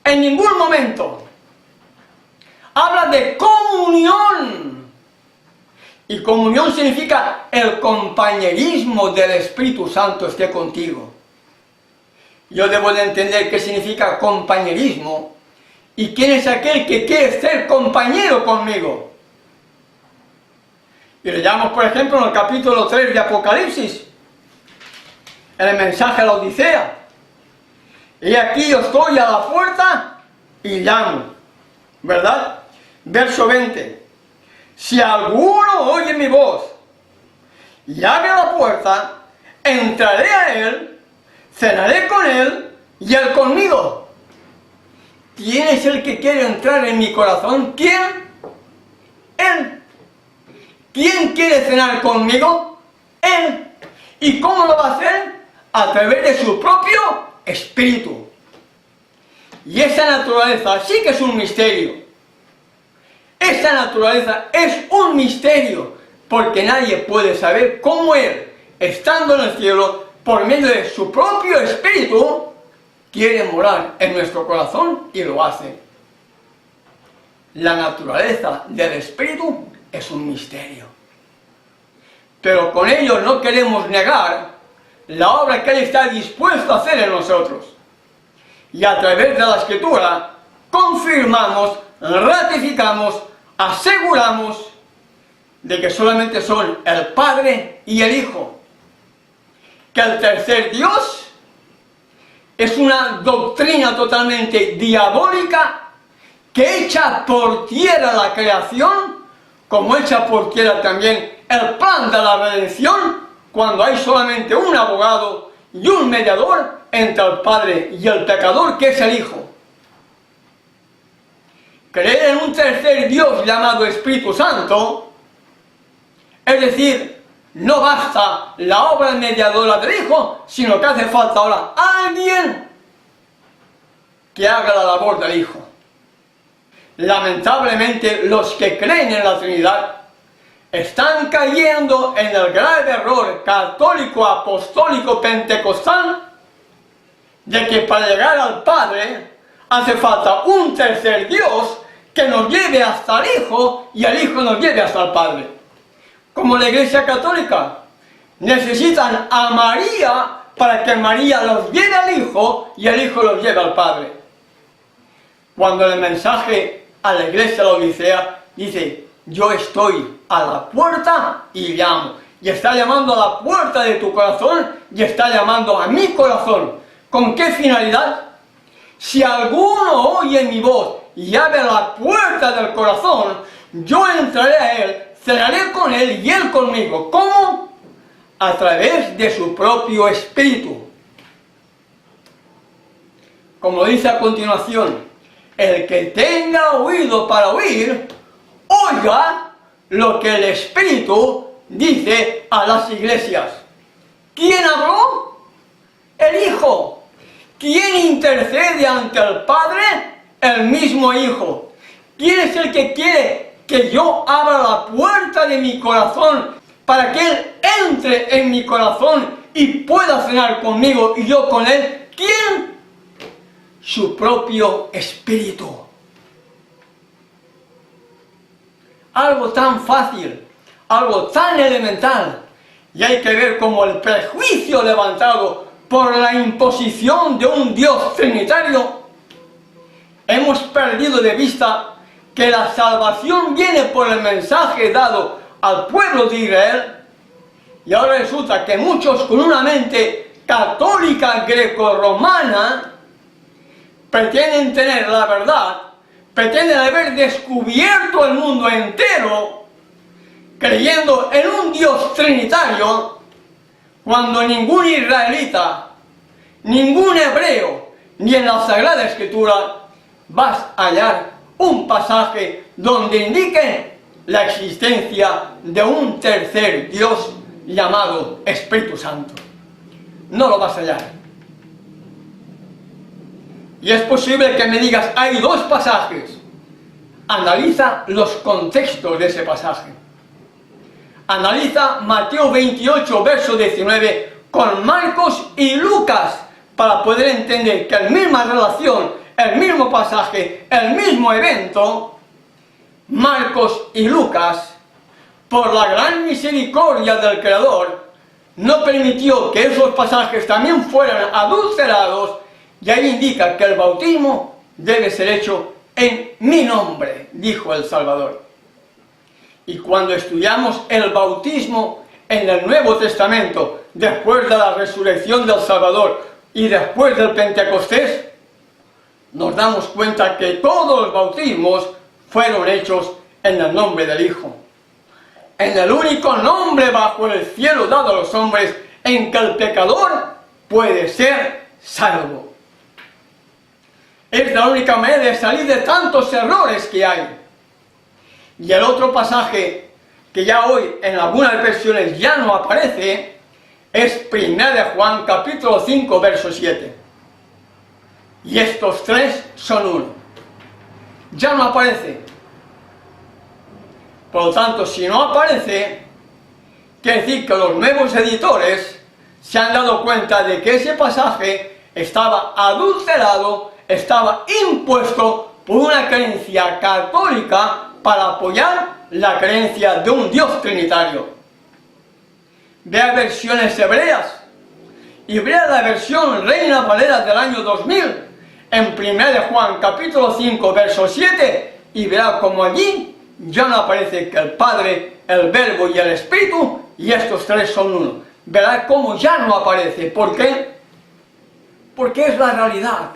En ningún momento. Habla de comunión. Y comunión significa el compañerismo del Espíritu Santo esté contigo. Yo debo de entender qué significa compañerismo y quién es aquel que quiere ser compañero conmigo. Y leamos, por ejemplo, en el capítulo 3 de Apocalipsis, en el mensaje a la Odisea. Y aquí yo estoy a la puerta y llamo, ¿verdad? Verso 20. Si alguno oye mi voz y abre la puerta, entraré a él, cenaré con él y él conmigo. ¿Quién es el que quiere entrar en mi corazón? ¿Quién? Él. ¿Quién quiere cenar conmigo? Él. ¿Y cómo lo va a hacer? A través de su propio Espíritu. Y esa naturaleza sí que es un misterio. Esa naturaleza es un misterio, porque nadie puede saber cómo Él, estando en el cielo, por medio de su propio Espíritu, quiere morar en nuestro corazón y lo hace. La naturaleza del Espíritu es un misterio. Pero con ello no queremos negar la obra que Él está dispuesto a hacer en nosotros. Y a través de la Escritura confirmamos, ratificamos, aseguramos de que solamente son el Padre y el Hijo. Que el tercer Dios es una doctrina totalmente diabólica que echa por tierra la creación, como echa por tierra también el plan de la redención, cuando hay solamente un abogado y un mediador entre el Padre y el pecador, que es el Hijo. Creer en un tercer Dios llamado Espíritu Santo, es decir, no basta la obra mediadora del Hijo, sino que hace falta ahora alguien que haga la labor del Hijo. Lamentablemente, los que creen en la Trinidad están cayendo en el grave error católico, apostólico, pentecostal, de que para llegar al Padre hace falta un tercer Dios que nos lleve hasta el Hijo y el Hijo nos lleve hasta el Padre. Como la Iglesia Católica, necesitan a María para que María los lleve al Hijo y el Hijo los lleve al Padre. Cuando el mensaje a la Iglesia de la Odisea dice: yo estoy a la puerta y llamo. Y está llamando a la puerta de tu corazón y está llamando a mi corazón. ¿Con qué finalidad? Si alguno oye mi voz y abre la puerta del corazón, yo entraré a él, cenaré con él y él conmigo. ¿Cómo? A través de su propio Espíritu. Como dice a continuación: el que tenga oído para oír, oiga lo que el Espíritu dice a las iglesias. ¿Quién habló? El Hijo. ¿Quién intercede ante el Padre? El mismo Hijo. ¿Quién es el que quiere que yo abra la puerta de mi corazón para que Él entre en mi corazón y pueda cenar conmigo y yo con Él? ¿Quién? Su propio Espíritu. Algo tan fácil, algo tan elemental, y hay que ver cómo el prejuicio levantado por la imposición de un Dios trinitario, hemos perdido de vista que la salvación viene por el mensaje dado al pueblo de Israel, y ahora resulta que muchos con una mente católica greco-romana pretenden tener la verdad, pretenden haber descubierto el mundo entero creyendo en un Dios trinitario, cuando ningún israelita, ningún hebreo, ni en la Sagrada Escritura vas a hallar un pasaje donde indique la existencia de un tercer Dios llamado Espíritu Santo. No lo vas a hallar. Y es posible que me digas, hay dos pasajes. Analiza los contextos de ese pasaje. Analiza Mateo 28, verso 19, con Marcos y Lucas, para poder entender que la misma relación, el mismo pasaje, el mismo evento, Marcos y Lucas, por la gran misericordia del Creador, no permitió que esos pasajes también fueran adulterados, y ahí indica que el bautismo debe ser hecho en mi nombre, dijo el Salvador. Y cuando estudiamos el bautismo en el Nuevo Testamento, después de la resurrección del Salvador y después del Pentecostés, nos damos cuenta que todos los bautismos fueron hechos en el nombre del Hijo. En el único nombre bajo el cielo dado a los hombres en que el pecador puede ser salvo. Es la única manera de salir de tantos errores que hay. Y el otro pasaje que ya hoy en algunas versiones ya no aparece es 1 de Juan capítulo 5 verso 7. Y estos tres son uno. Ya no aparece. Por lo tanto, si no aparece, quiere decir que los nuevos editores se han dado cuenta de que ese pasaje estaba adulterado, estaba impuesto por una creencia católica para apoyar la creencia de un Dios trinitario. Vea versiones hebreas y vea la versión Reina Valera del año 2000 en 1 de Juan capítulo 5 verso 7 y verá como allí ya no aparece que el Padre, el Verbo y el Espíritu, y estos tres son uno. Verá cómo ya no aparece. ¿Por qué? Porque es la realidad.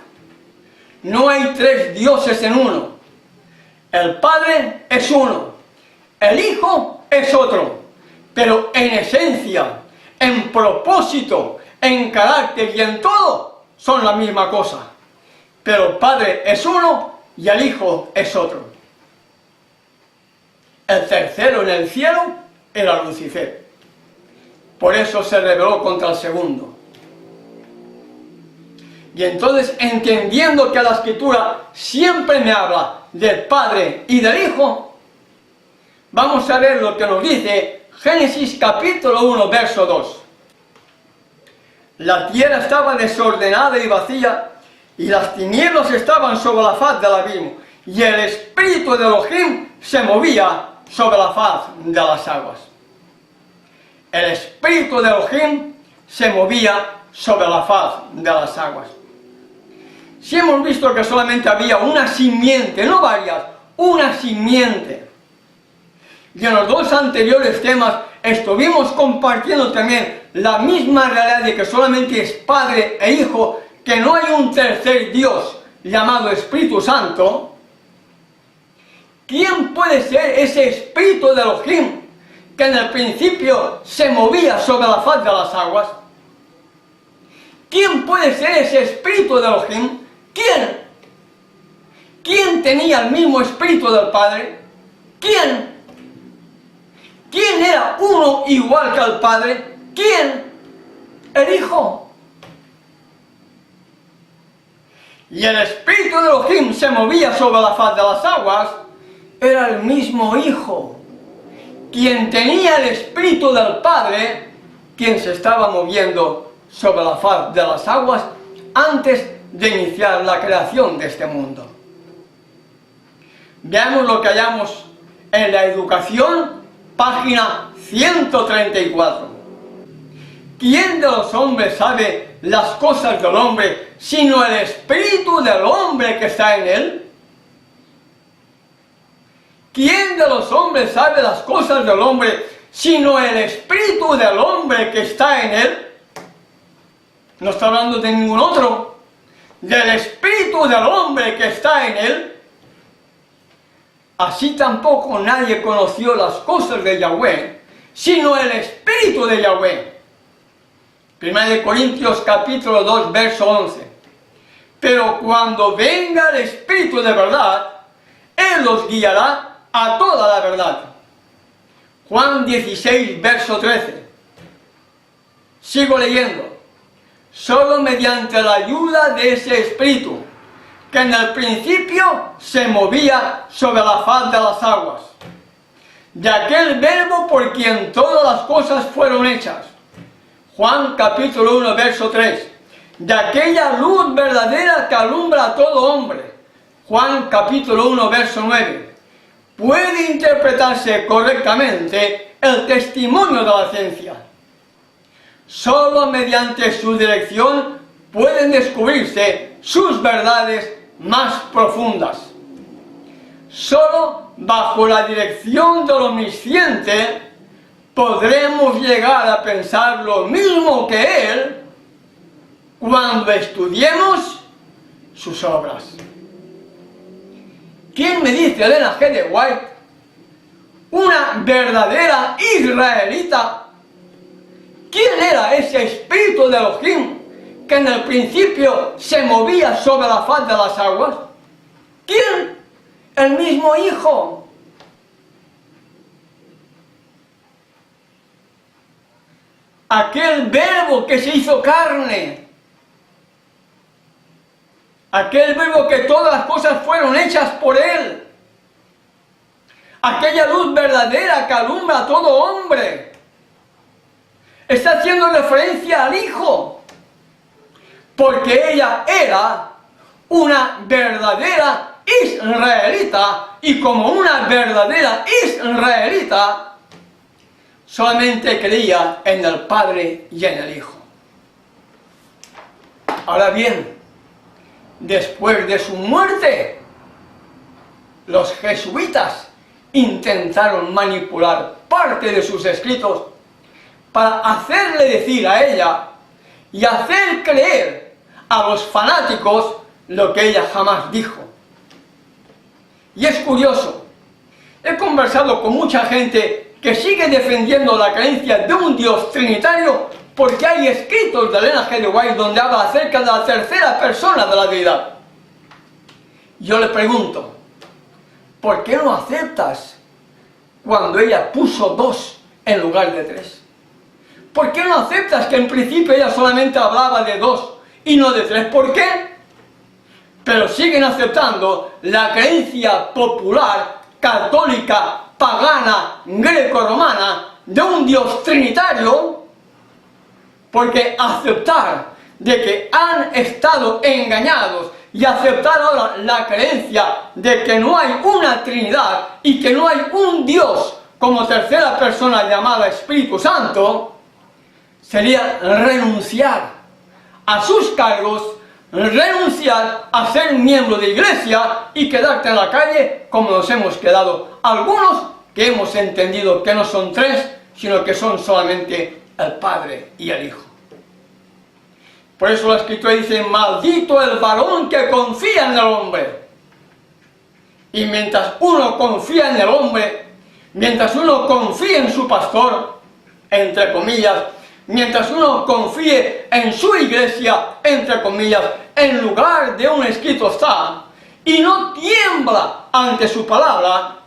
No hay tres dioses en uno. El Padre es uno, el Hijo es otro, pero en esencia, en propósito, en carácter y en todo, son la misma cosa. Pero el Padre es uno y el Hijo es otro. El tercero en el cielo era Lucifer. Por eso se rebeló contra el segundo. Y entonces, entendiendo que la Escritura siempre me habla del Padre y del Hijo, vamos a ver lo que nos dice Génesis capítulo 1, verso 2. La tierra estaba desordenada y vacía, y las tinieblas estaban sobre la faz del abismo, y el espíritu de Elohim se movía sobre la faz de las aguas. El espíritu de Elohim se movía sobre la faz de las aguas. Si hemos visto que solamente había una simiente, no varias, una simiente. Y en los dos anteriores temas estuvimos compartiendo también la misma realidad de que solamente es Padre e Hijo, que no hay un tercer Dios llamado Espíritu Santo. ¿Quién puede ser ese espíritu de Elohim que en el principio se movía sobre la faz de las aguas? ¿Quién puede ser ese espíritu de Elohim? ¿Quién? ¿Quién tenía el mismo espíritu del Padre? ¿Quién? ¿Quién era uno igual que el Padre? ¿Quién? El Hijo. Y el espíritu de Elohim se movía sobre la faz de las aguas. Era el mismo Hijo, quien tenía el espíritu del Padre, quien se estaba moviendo sobre la faz de las aguas antes de iniciar la creación de este mundo. Veamos lo que hallamos en la educación, página 134. ¿Quién de los hombres sabe las cosas del hombre, sino el espíritu del hombre que está en él? ¿Quién de los hombres sabe las cosas del hombre, sino el espíritu del hombre que está en él? No está hablando de ningún otro, del espíritu del hombre que está en él. Así tampoco nadie conoció las cosas de Yahweh, sino el espíritu de Yahweh. 1 Corintios capítulo 2, verso 11. Pero cuando venga el Espíritu de verdad, Él los guiará a toda la verdad. Juan 16, verso 13. Sigo leyendo. Solo mediante la ayuda de ese Espíritu, que en el principio se movía sobre la faz de las aguas, de aquel Verbo por quien todas las cosas fueron hechas. Juan capítulo 1, verso 3. De aquella luz verdadera que alumbra a todo hombre. Juan capítulo 1, verso 9. Puede interpretarse correctamente el testimonio de la ciencia. Solo mediante su dirección pueden descubrirse sus verdades más profundas. Solo bajo la dirección del omnisciente podremos llegar a pensar lo mismo que Él cuando estudiemos sus obras. ¿Quién me dice Elena G. de White? Una verdadera israelita. ¿Quién era ese espíritu de Elohim que en el principio se movía sobre la faz de las aguas? ¿Quién? El mismo Hijo. Aquel Verbo que se hizo carne. Aquel Verbo que todas las cosas fueron hechas por Él. Aquella luz verdadera que alumbra a todo hombre. Está haciendo referencia al Hijo. Porque ella era una verdadera israelita. Y como una verdadera israelita, solamente creía en el Padre y en el Hijo. Ahora bien, después de su muerte, los jesuitas intentaron manipular parte de sus escritos para hacerle decir a ella y hacer creer a los fanáticos lo que ella jamás dijo. Y es curioso, he conversado con mucha gente que sigue defendiendo la creencia de un Dios trinitario porque hay escritos de Elena G. de White donde habla acerca de la tercera persona de la deidad. Yo le pregunto, ¿por qué no aceptas cuando ella puso 2 en lugar de 3? ¿Por qué no aceptas que en principio ella solamente hablaba de 2 y no de 3? ¿Por qué? Pero siguen aceptando la creencia popular, católica, pagana, greco-romana, de un Dios trinitario, porque aceptar de que han estado engañados y aceptar ahora la creencia de que no hay una Trinidad y que no hay un Dios como tercera persona llamada Espíritu Santo, sería renunciar a sus cargos, renunciar a ser miembro de iglesia y quedarte en la calle como nos hemos quedado algunos que hemos entendido que no son 3, sino que son solamente el Padre y el Hijo. Por eso la Escritura dice, maldito el varón que confía en el hombre. Y mientras uno confía en el hombre, mientras uno confía en su pastor, entre comillas, mientras uno confíe en su iglesia, entre comillas, en lugar de un escrito está, y no tiembla ante su palabra,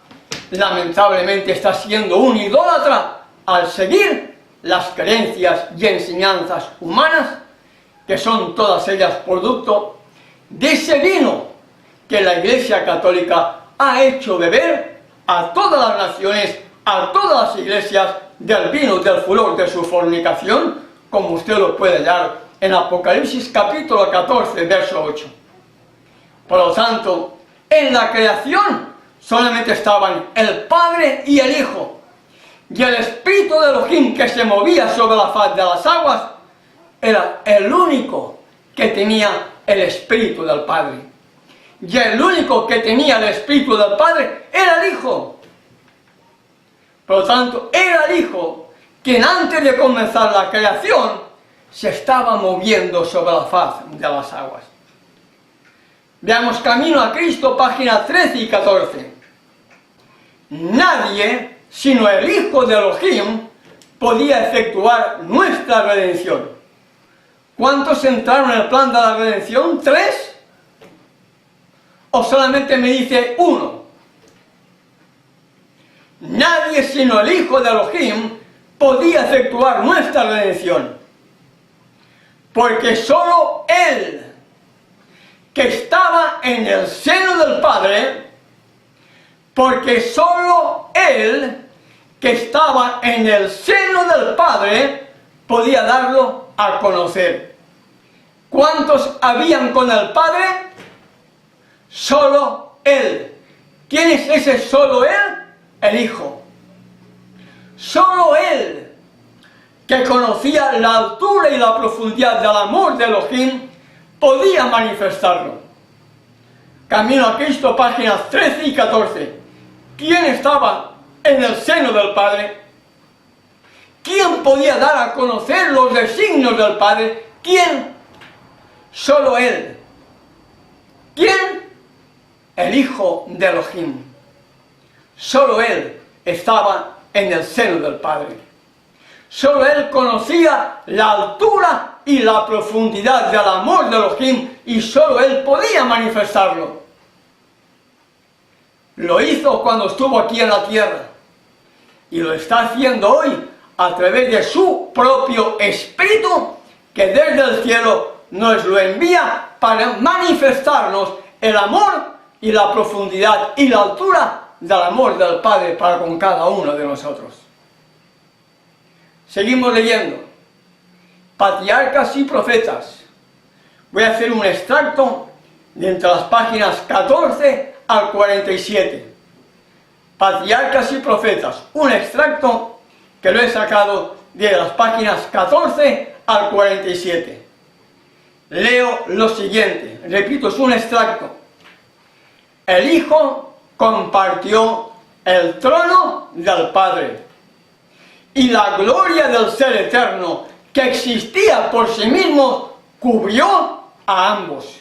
lamentablemente está siendo un idólatra al seguir las creencias y enseñanzas humanas, que son todas ellas producto de ese vino que la Iglesia Católica ha hecho beber a todas las naciones, a todas las iglesias, del vino del furor de su fornicación, como usted lo puede hallar en Apocalipsis capítulo 14, verso 8. Por lo tanto, en la creación solamente estaban el Padre y el Hijo, y el Espíritu de Elohim que se movía sobre la faz de las aguas era el único que tenía el Espíritu del Padre. Y el único que tenía el Espíritu del Padre era el Hijo. Por lo tanto, era el Hijo quien antes de comenzar la creación se estaba moviendo sobre la faz de las aguas. Veamos Camino a Cristo, páginas 13 y 14. Nadie, sino el Hijo de Elohim, podía efectuar nuestra redención. ¿Cuántos entraron en el plan de la redención? 3. ¿O solamente me dice uno? Nadie sino el Hijo de Elohim podía efectuar nuestra redención. Porque solo Él, que estaba en el seno del Padre, porque solo Él, que estaba en el seno del Padre, podía darlo a conocer. ¿Cuántos habían con el Padre? Solo Él. ¿Quién es ese solo Él? El Hijo. Solo Él, que conocía la altura y la profundidad del amor de Elohim, podía manifestarlo. Camino a Cristo, páginas 13 y 14. ¿Quién estaba en el seno del Padre? ¿Quién podía dar a conocer los designios del Padre? ¿Quién? Solo Él. ¿Quién? El Hijo de Elohim. Solo Él estaba en el seno del Padre. Solo Él conocía la altura y la profundidad del amor de Elohim, y solo Él podía manifestarlo. Lo hizo cuando estuvo aquí en la tierra, y lo está haciendo hoy a través de su propio Espíritu, que desde el cielo nos lo envía para manifestarnos el amor y la profundidad y la altura del amor del Padre para con cada uno de nosotros. Seguimos leyendo. Patriarcas y profetas. Voy a hacer un extracto de entre las páginas 14 al 47. Patriarcas y profetas. Un extracto que lo he sacado de las páginas 14 al 47. Leo lo siguiente. Repito, es un extracto. El Hijo compartió el trono del Padre, y la gloria del Ser Eterno, que existía por sí mismo, cubrió a ambos.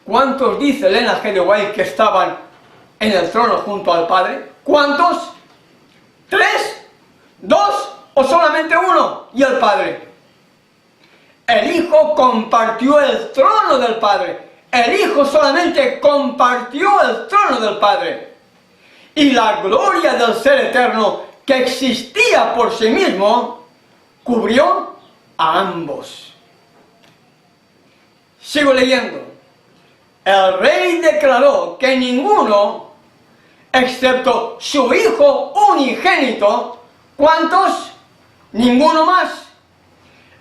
¿Cuántos dice Elena G. de White que estaban en el trono junto al Padre? ¿Cuántos? ¿3? ¿2? ¿O solamente uno? ¿Y el Padre? El Hijo compartió el trono del Padre. El Hijo solamente compartió el trono del Padre. Y la gloria del Ser Eterno, que existía por sí mismo, cubrió a ambos. Sigo leyendo. El Rey declaró que ninguno, excepto su Hijo unigénito, ¿cuántos? Ninguno más.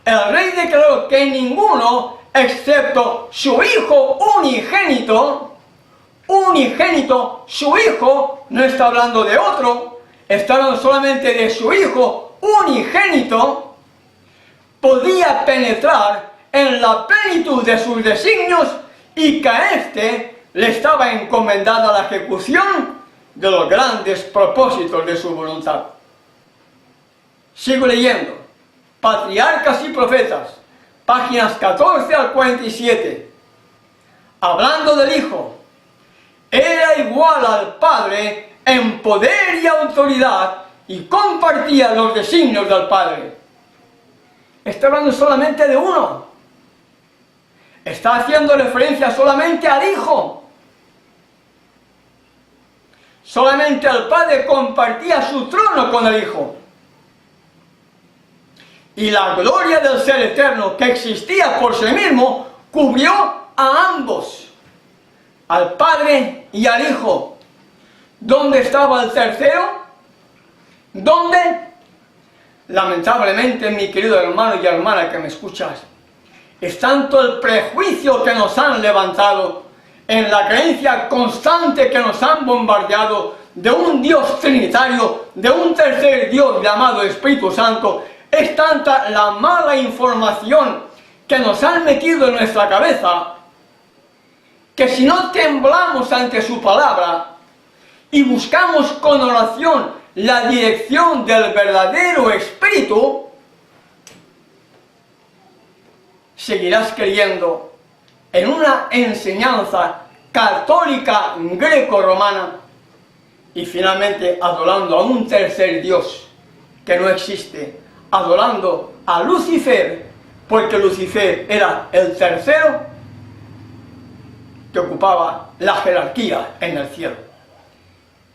El Rey declaró que ninguno, excepto su Hijo unigénito, su Hijo, no está hablando de otro, está hablando solamente de su Hijo unigénito, podía penetrar en la plenitud de sus designios, y que a éste le estaba encomendada la ejecución de los grandes propósitos de su voluntad. Sigo leyendo. Patriarcas y profetas, páginas 14 al 47. Hablando del Hijo, era igual al Padre en poder y autoridad, y compartía los designios del Padre. Está hablando solamente de uno. Está haciendo referencia solamente al Hijo. Solamente el Padre compartía su trono con el Hijo. Y la gloria del Ser Eterno, que existía por sí mismo, cubrió a ambos, al Padre y al Hijo. ¿Dónde estaba el tercero? ¿Dónde? Lamentablemente, mi querido hermano y hermana que me escuchas, es tanto el prejuicio que nos han levantado, en la creencia constante que nos han bombardeado de un Dios trinitario, de un tercer Dios llamado Espíritu Santo. Es tanta la mala información que nos han metido en nuestra cabeza, que si no temblamos ante su palabra y buscamos con oración la dirección del verdadero Espíritu, seguirás creyendo en una enseñanza católica greco-romana y finalmente adorando a un tercer Dios que no existe, adorando a Lucifer, porque Lucifer era el tercero que ocupaba la jerarquía en el cielo.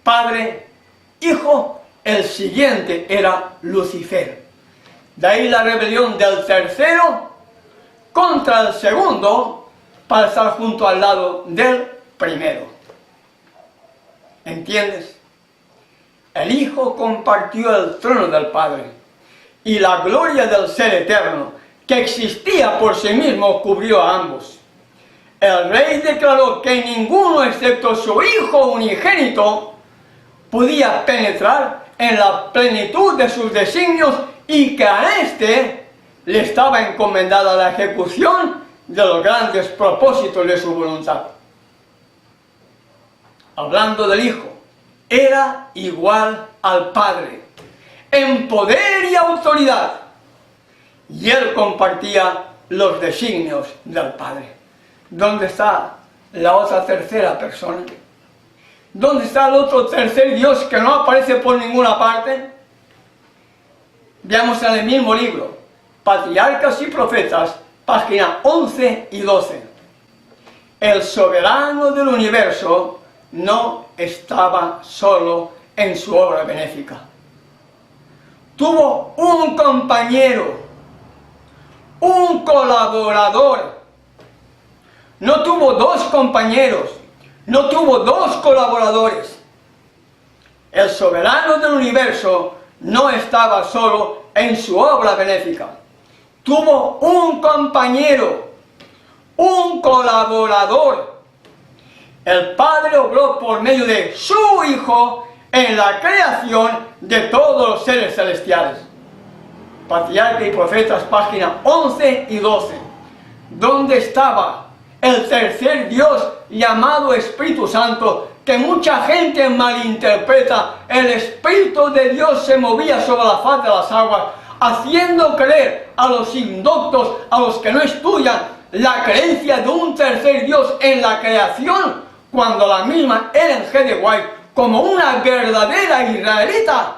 Padre, Hijo, el siguiente era Lucifer. De ahí la rebelión del tercero contra el segundo para estar junto al lado del primero. ¿Entiendes? El Hijo compartió el trono del Padre y la gloria del Ser Eterno, que existía por sí mismo, cubrió a ambos. El Rey declaró que ninguno excepto su Hijo unigénito podía penetrar en la plenitud de sus designios y que a éste le estaba encomendada la ejecución de los grandes propósitos de su voluntad. Hablando del Hijo, era igual al Padre en poder y autoridad, y él compartía los designios del Padre. ¿Dónde está la otra tercera persona? ¿Dónde está el otro tercer Dios que no aparece por ninguna parte? Veamos en el mismo libro, Patriarcas y Profetas, páginas 11 y 12. El soberano del universo no estaba solo en su obra benéfica. Tuvo un compañero, un colaborador. No tuvo dos compañeros, no tuvo dos colaboradores. El soberano del universo no estaba solo en su obra benéfica. Tuvo un compañero, un colaborador. El Padre obró por medio de su Hijo en la creación de todos los seres celestiales. Patriarcas y Profetas, páginas 11 y 12. ¿Dónde estaba el tercer Dios llamado Espíritu Santo, que mucha gente malinterpreta? El Espíritu de Dios se movía sobre la faz de las aguas, haciendo creer a los indoctos, a los que no estudian, la creencia de un tercer Dios en la creación, cuando la misma Ellen G. de White, como una verdadera israelita,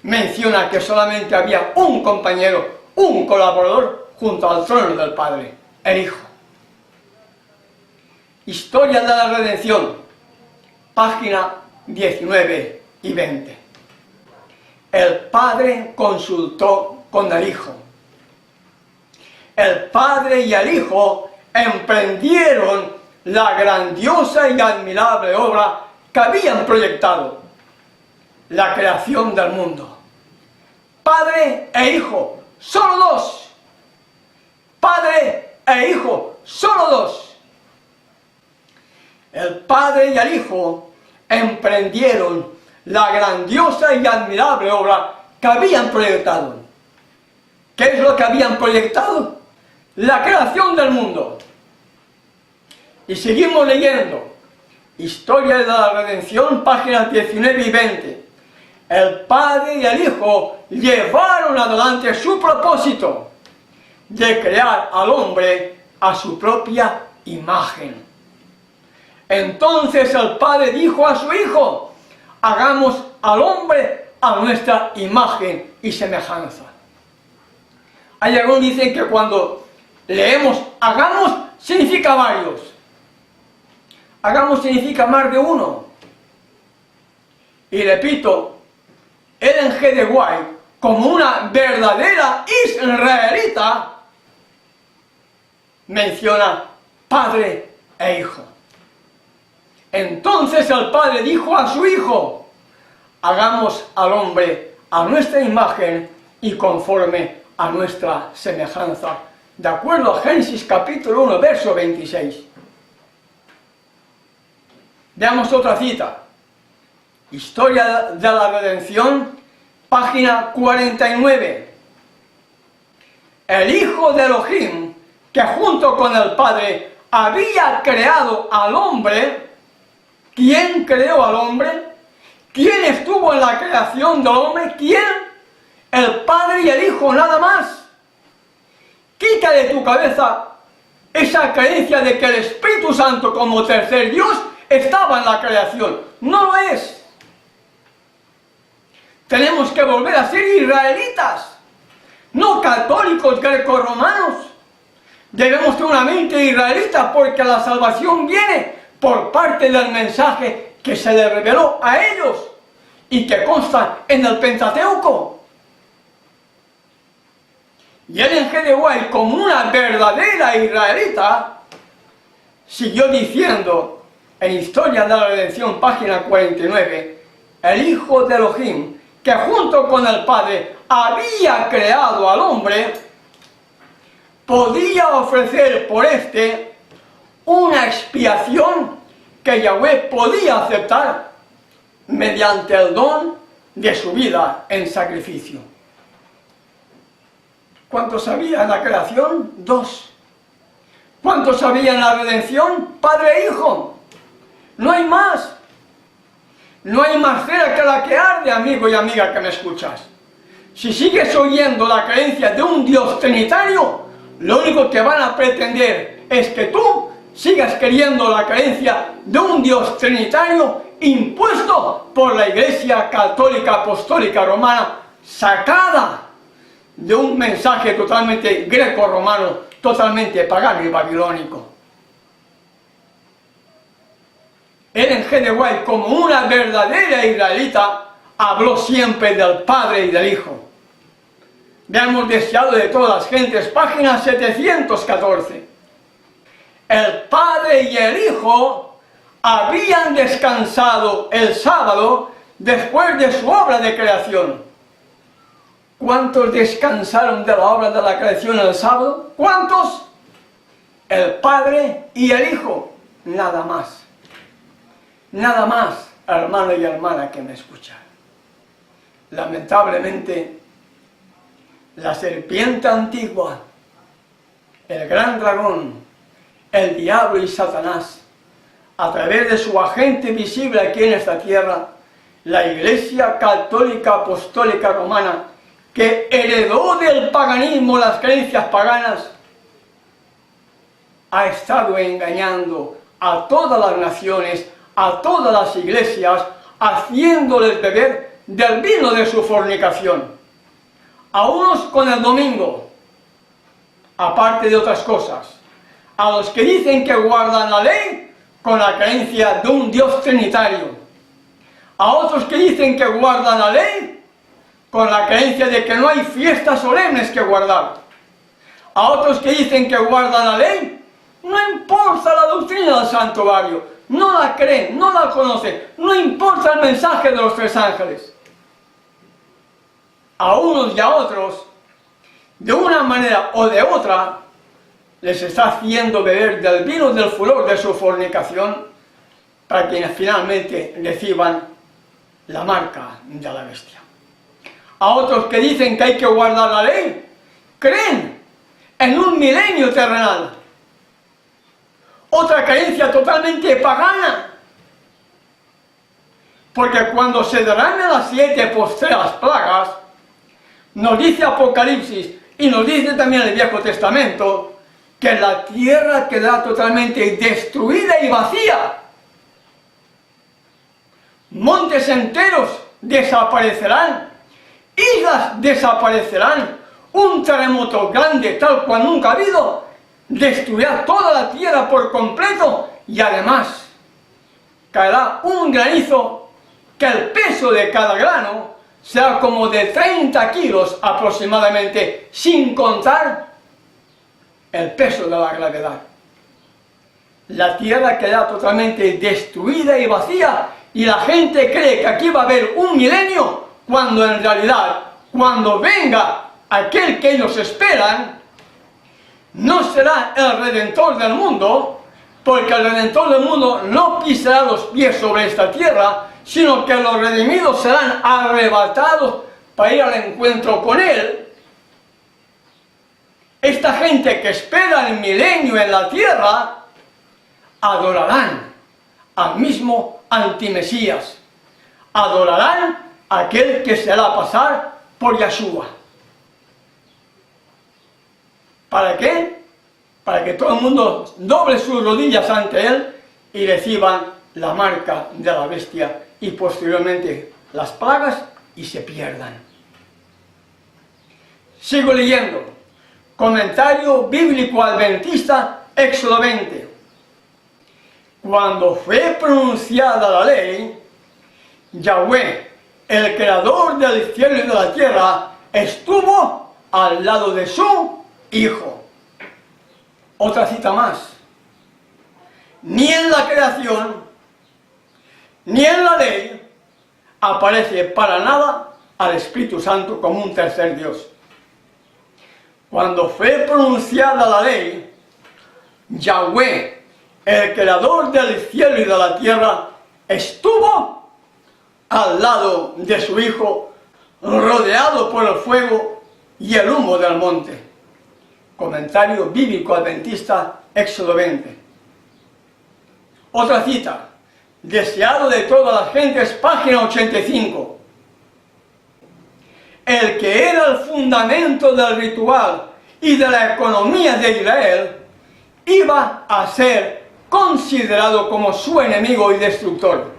menciona que solamente había un compañero, un colaborador junto al trono del Padre, el Hijo. Historia de la Redención, página 19 y 20. El Padre consultó con el Hijo. El Padre y el Hijo emprendieron la grandiosa y admirable obra que habían proyectado, la creación del mundo. Padre e Hijo, solo dos. Padre e Hijo, solo dos. El Padre y el Hijo emprendieron la grandiosa y admirable obra que habían proyectado. ¿Qué es lo que habían proyectado? La creación del mundo. Y seguimos leyendo. Historia de la Redención, páginas 19 y 20. El Padre y el Hijo llevaron adelante su propósito de crear al hombre a su propia imagen. Entonces el Padre dijo a su Hijo: hagamos al hombre a nuestra imagen y semejanza. Hay algunos que dicen que cuando leemos hagamos significa varios. Hagamos significa más de uno. Y repito, Ellen G. de White, como una verdadera israelita, menciona Padre e Hijo. Entonces el Padre dijo a su Hijo: hagamos al hombre a nuestra imagen y conforme a nuestra semejanza, de acuerdo a Génesis capítulo 1, verso 26. Veamos otra cita. Historia de la Redención, página 49. El Hijo de Elohim, que junto con el Padre había creado al hombre. ¿Quién creó al hombre? ¿Quién estuvo en la creación del hombre? ¿Quién? El Padre y el Hijo, nada más. Quita de tu cabeza esa creencia de que el Espíritu Santo como tercer Dios estaba en la creación. No lo es. Tenemos que volver a ser israelitas, no católicos greco-romanos. Debemos tener una mente israelita porque la salvación viene por parte del mensaje que se les reveló a ellos y que consta en el Pentateuco. Y Ellen G. de White, como una verdadera israelita, siguió diciendo en Historia de la Redención, página 49, el Hijo de Elohim, que junto con el Padre había creado al hombre, podía ofrecer por este una expiación que Yahweh podía aceptar mediante el don de su vida en sacrificio. ¿Cuántos había en la creación? 2. ¿Cuántos había en la redención? Padre e Hijo. No hay más. No hay más cera que la que arde, amigo y amiga que me escuchas. Si sigues oyendo la creencia de un Dios trinitario, lo único que van a pretender es que tú sigas queriendo la creencia de un Dios trinitario impuesto por la Iglesia Católica Apostólica Romana, sacada de un mensaje totalmente greco-romano, totalmente pagano y babilónico. Ellen G. de White, como una verdadera israelita, habló siempre del Padre y del Hijo. Veamos Deseado de todas las gentes, página 714. El Padre y el Hijo habían descansado el sábado después de su obra de creación. ¿Cuántos descansaron de la obra de la creación el sábado? ¿Cuántos? El Padre y el Hijo, nada más. Nada más, hermano y hermana que me escuchan. Lamentablemente, la serpiente antigua, el gran dragón, el diablo y Satanás, a través de su agente visible aquí en esta tierra, la Iglesia Católica Apostólica Romana, que heredó del paganismo las creencias paganas, ha estado engañando a todas las naciones, a todas las iglesias, haciéndoles beber del vino de su fornicación. A unos con el domingo, aparte de otras cosas. A los que dicen que guardan la ley con la creencia de un Dios trinitario. A otros que dicen que guardan la ley con la creencia de que no hay fiestas solemnes que guardar. A otros que dicen que guardan la ley, no importa la doctrina del santuario, no la creen, no la conocen, no importa el mensaje de los 3 ángeles. A unos y a otros, de una manera o de otra, les está haciendo beber del vino del furor de su fornicación, para que finalmente reciban la marca de la bestia. A otros que dicen que hay que guardar la ley, creen en un milenio terrenal. Otra creencia totalmente pagana. Porque cuando se derramen las 7 postreras plagas, nos dice Apocalipsis y nos dice también el Viejo Testamento, que la tierra quedará totalmente destruida y vacía. Montes enteros desaparecerán, islas desaparecerán, un terremoto grande tal cual nunca ha habido destruirá toda la tierra por completo y además caerá un granizo que el peso de cada grano será como de 30 kilos aproximadamente, sin contar el peso de la gravedad. La tierra quedará totalmente destruida y vacía y la gente cree que aquí va a haber un milenio, cuando en realidad, cuando venga aquel que ellos esperan, no será el Redentor del mundo, porque el Redentor del mundo no pisará los pies sobre esta tierra, sino que los redimidos serán arrebatados para ir al encuentro con Él. Esta gente que espera el milenio en la tierra, adorarán al mismo antimesías, adorarán a aquel que se hará pasar por Yahshua. ¿Para qué? Para que todo el mundo doble sus rodillas ante Él y reciban la marca de la bestia y posteriormente las plagas y se pierdan. Sigo leyendo. Comentario bíblico adventista, Éxodo 20. cuando fue pronunciada la ley, Yahweh, el creador del cielo y de la tierra, estuvo al lado de su Hijo. Otra cita más. Ni en la creación, ni en la ley, aparece para nada al Espíritu Santo como un tercer Dios. Cuando fue pronunciada la ley, Yahweh, el creador del cielo y de la tierra, estuvo al lado de su Hijo, rodeado por el fuego y el humo del monte. Comentario bíblico adventista, Éxodo 20. Otra cita, deseado de todas las gentes, página 85. El que era el fundamento del ritual y de la economía de Israel, iba a ser considerado como su enemigo y destructor.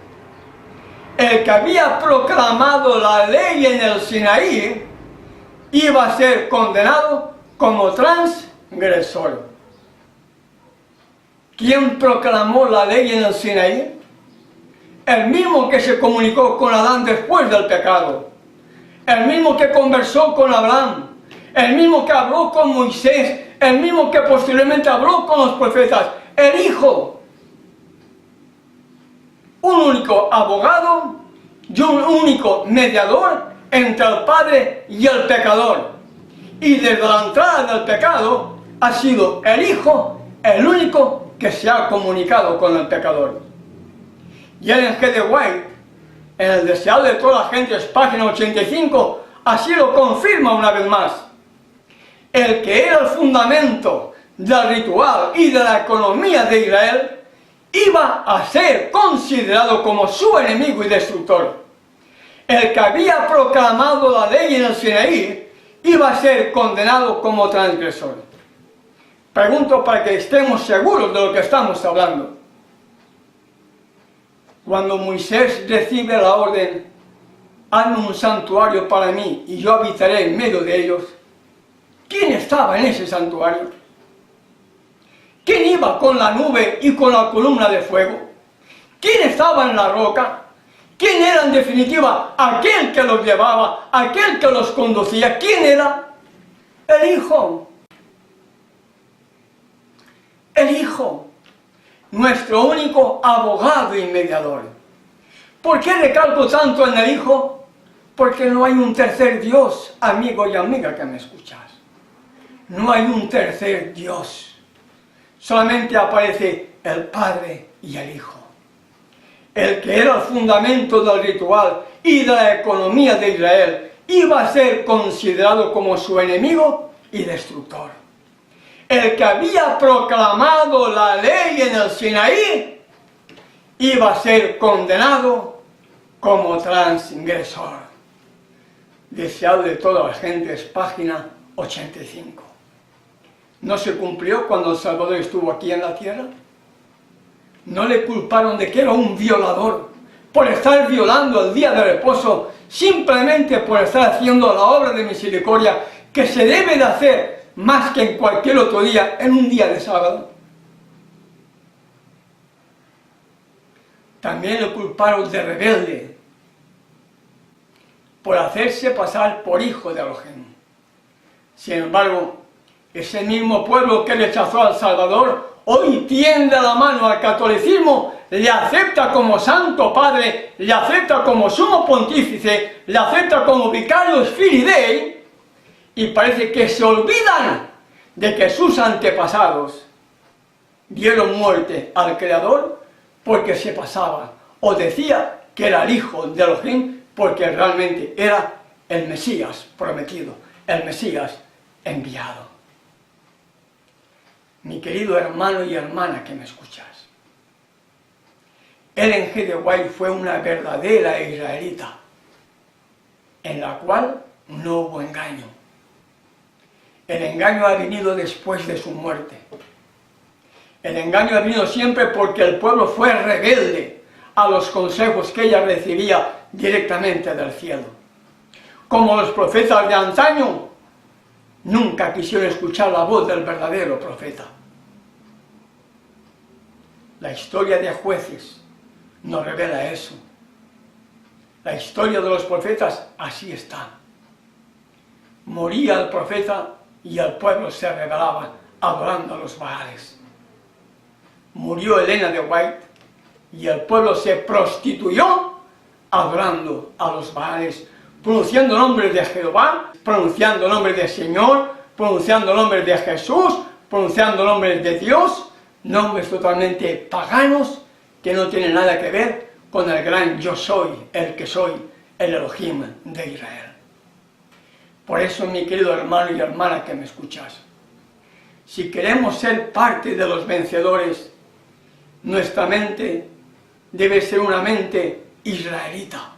El que había proclamado la ley en el Sinaí, iba a ser condenado como transgresor. ¿Quién proclamó la ley en el Sinaí? El mismo que se comunicó con Adán después del pecado, el mismo que conversó con Abraham, el mismo que habló con Moisés, el mismo que posteriormente habló con los profetas, el Hijo. Un único abogado y un único mediador entre el Padre y el pecador. Y desde la entrada del pecado ha sido el Hijo el único que se ha comunicado con el pecador. Y Ellen G. de White, en el deseado de todas las gentes, página 85, así lo confirma una vez más. El que era el fundamento del ritual y de la economía de Israel, iba a ser considerado como su enemigo y destructor. El que había proclamado la ley en el Sinaí, iba a ser condenado como transgresor. Pregunto para que estemos seguros de lo que estamos hablando. Cuando Moisés recibe la orden, hazme un santuario para mí y yo habitaré en medio de ellos, ¿quién estaba en ese santuario? ¿Quién iba con la nube y con la columna de fuego? ¿Quién estaba en la roca? ¿Quién era en definitiva aquel que los llevaba, aquel que los conducía? ¿Quién era? El Hijo. El Hijo, nuestro único abogado y mediador. ¿Por qué recalco tanto en el Hijo? Porque no hay un tercer Dios, amigo y amiga que me escuchas. No hay un tercer Dios. Solamente aparece el Padre y el Hijo. El que era el fundamento del ritual y de la economía de Israel, iba a ser considerado como su enemigo y destructor. El que había proclamado la ley en el Sinaí, iba a ser condenado como transgresor. Deseado de todas las gentes, página 85. ¿No se cumplió cuando el Salvador estuvo aquí en la tierra? ¿No le culparon de que era un violador por estar violando el día de reposo, simplemente por estar haciendo la obra de misericordia que se debe de hacer más que en cualquier otro día, en un día de sábado? También le culparon de rebelde por hacerse pasar por hijo de Elohim. Sin embargo, ese mismo pueblo que rechazó al Salvador, hoy tiende la mano al catolicismo, le acepta como Santo Padre, le acepta como Sumo Pontífice, le acepta como Vicarius Filii Dei, y parece que se olvidan de que sus antepasados dieron muerte al Creador porque se pasaba o decía que era el Hijo de Elohim porque realmente era el Mesías prometido, el Mesías enviado. Mi querido hermano y hermana que me escuchas, Ellen G. de White fue una verdadera israelita, en la cual no hubo engaño. El engaño ha venido después de su muerte. El engaño ha venido siempre porque el pueblo fue rebelde a los consejos que ella recibía directamente del cielo. Como los profetas de antaño, nunca quisieron escuchar la voz del verdadero profeta. La historia de Jueces nos revela eso. La historia de los profetas así está. Moría el profeta y el pueblo se rebelaba adorando a los Baales. Murió Elena de White y el pueblo se prostituyó adorando a los Baales, pronunciando nombres de Jehová, pronunciando nombres del Señor, pronunciando nombres de Jesús, pronunciando nombres de Dios, nombres totalmente paganos que no tienen nada que ver con el gran yo soy, el que soy, el Elohim de Israel. Por eso, mi querido hermano y hermana que me escuchas, si queremos ser parte de los vencedores, nuestra mente debe ser una mente israelita.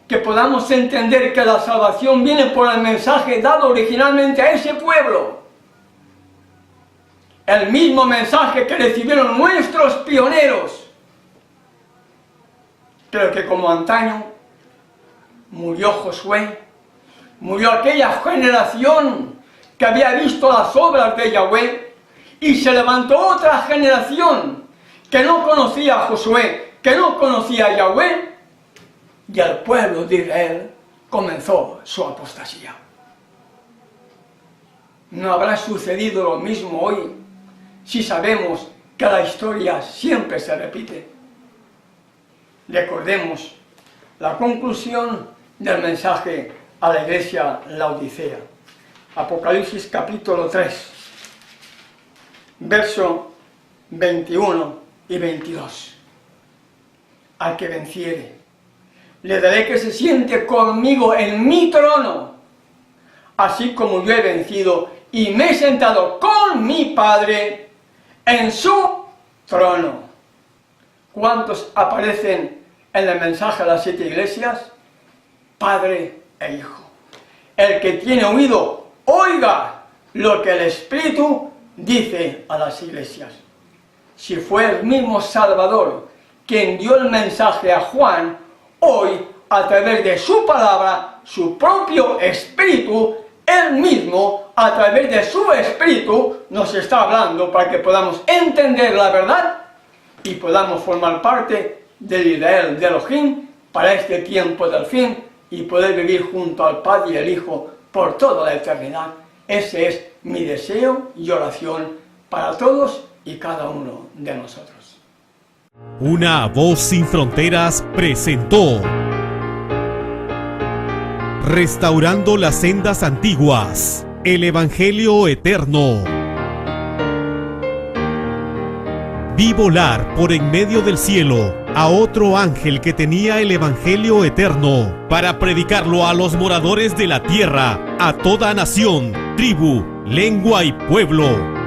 Que podamos entender que la salvación viene por el mensaje dado originalmente a ese pueblo. El mismo mensaje que recibieron nuestros pioneros. Pero que como antaño murió Josué, murió aquella generación que había visto las obras de Yahweh, y se levantó otra generación que no conocía a Josué, que no conocía a Yahweh, y el pueblo de Israel comenzó su apostasía. ¿No habrá sucedido lo mismo hoy si sabemos que la historia siempre se repite? Recordemos la conclusión del mensaje a la iglesia Laodicea. Apocalipsis capítulo 3, verso 21 y 22. Al que venciere, le daré que se siente conmigo en mi trono, así como yo he vencido y me he sentado con mi Padre en su trono. ¿Cuántos aparecen en el mensaje a las 7 iglesias? Padre e Hijo. El que tiene oído, oiga lo que el Espíritu dice a las iglesias. Si fue el mismo Salvador quien dio el mensaje a Juan, hoy, a través de su palabra, su propio Espíritu, Él mismo, a través de su Espíritu, nos está hablando para que podamos entender la verdad y podamos formar parte del Israel de Elohim para este tiempo del fin y poder vivir junto al Padre y el Hijo por toda la eternidad. Ese es mi deseo y oración para todos y cada uno de nosotros. Una voz sin fronteras presentó Restaurando las sendas antiguas, el Evangelio eterno. Vi volar por en medio del cielo a otro ángel que tenía el Evangelio eterno para predicarlo a los moradores de la tierra, a toda nación, tribu, lengua y pueblo.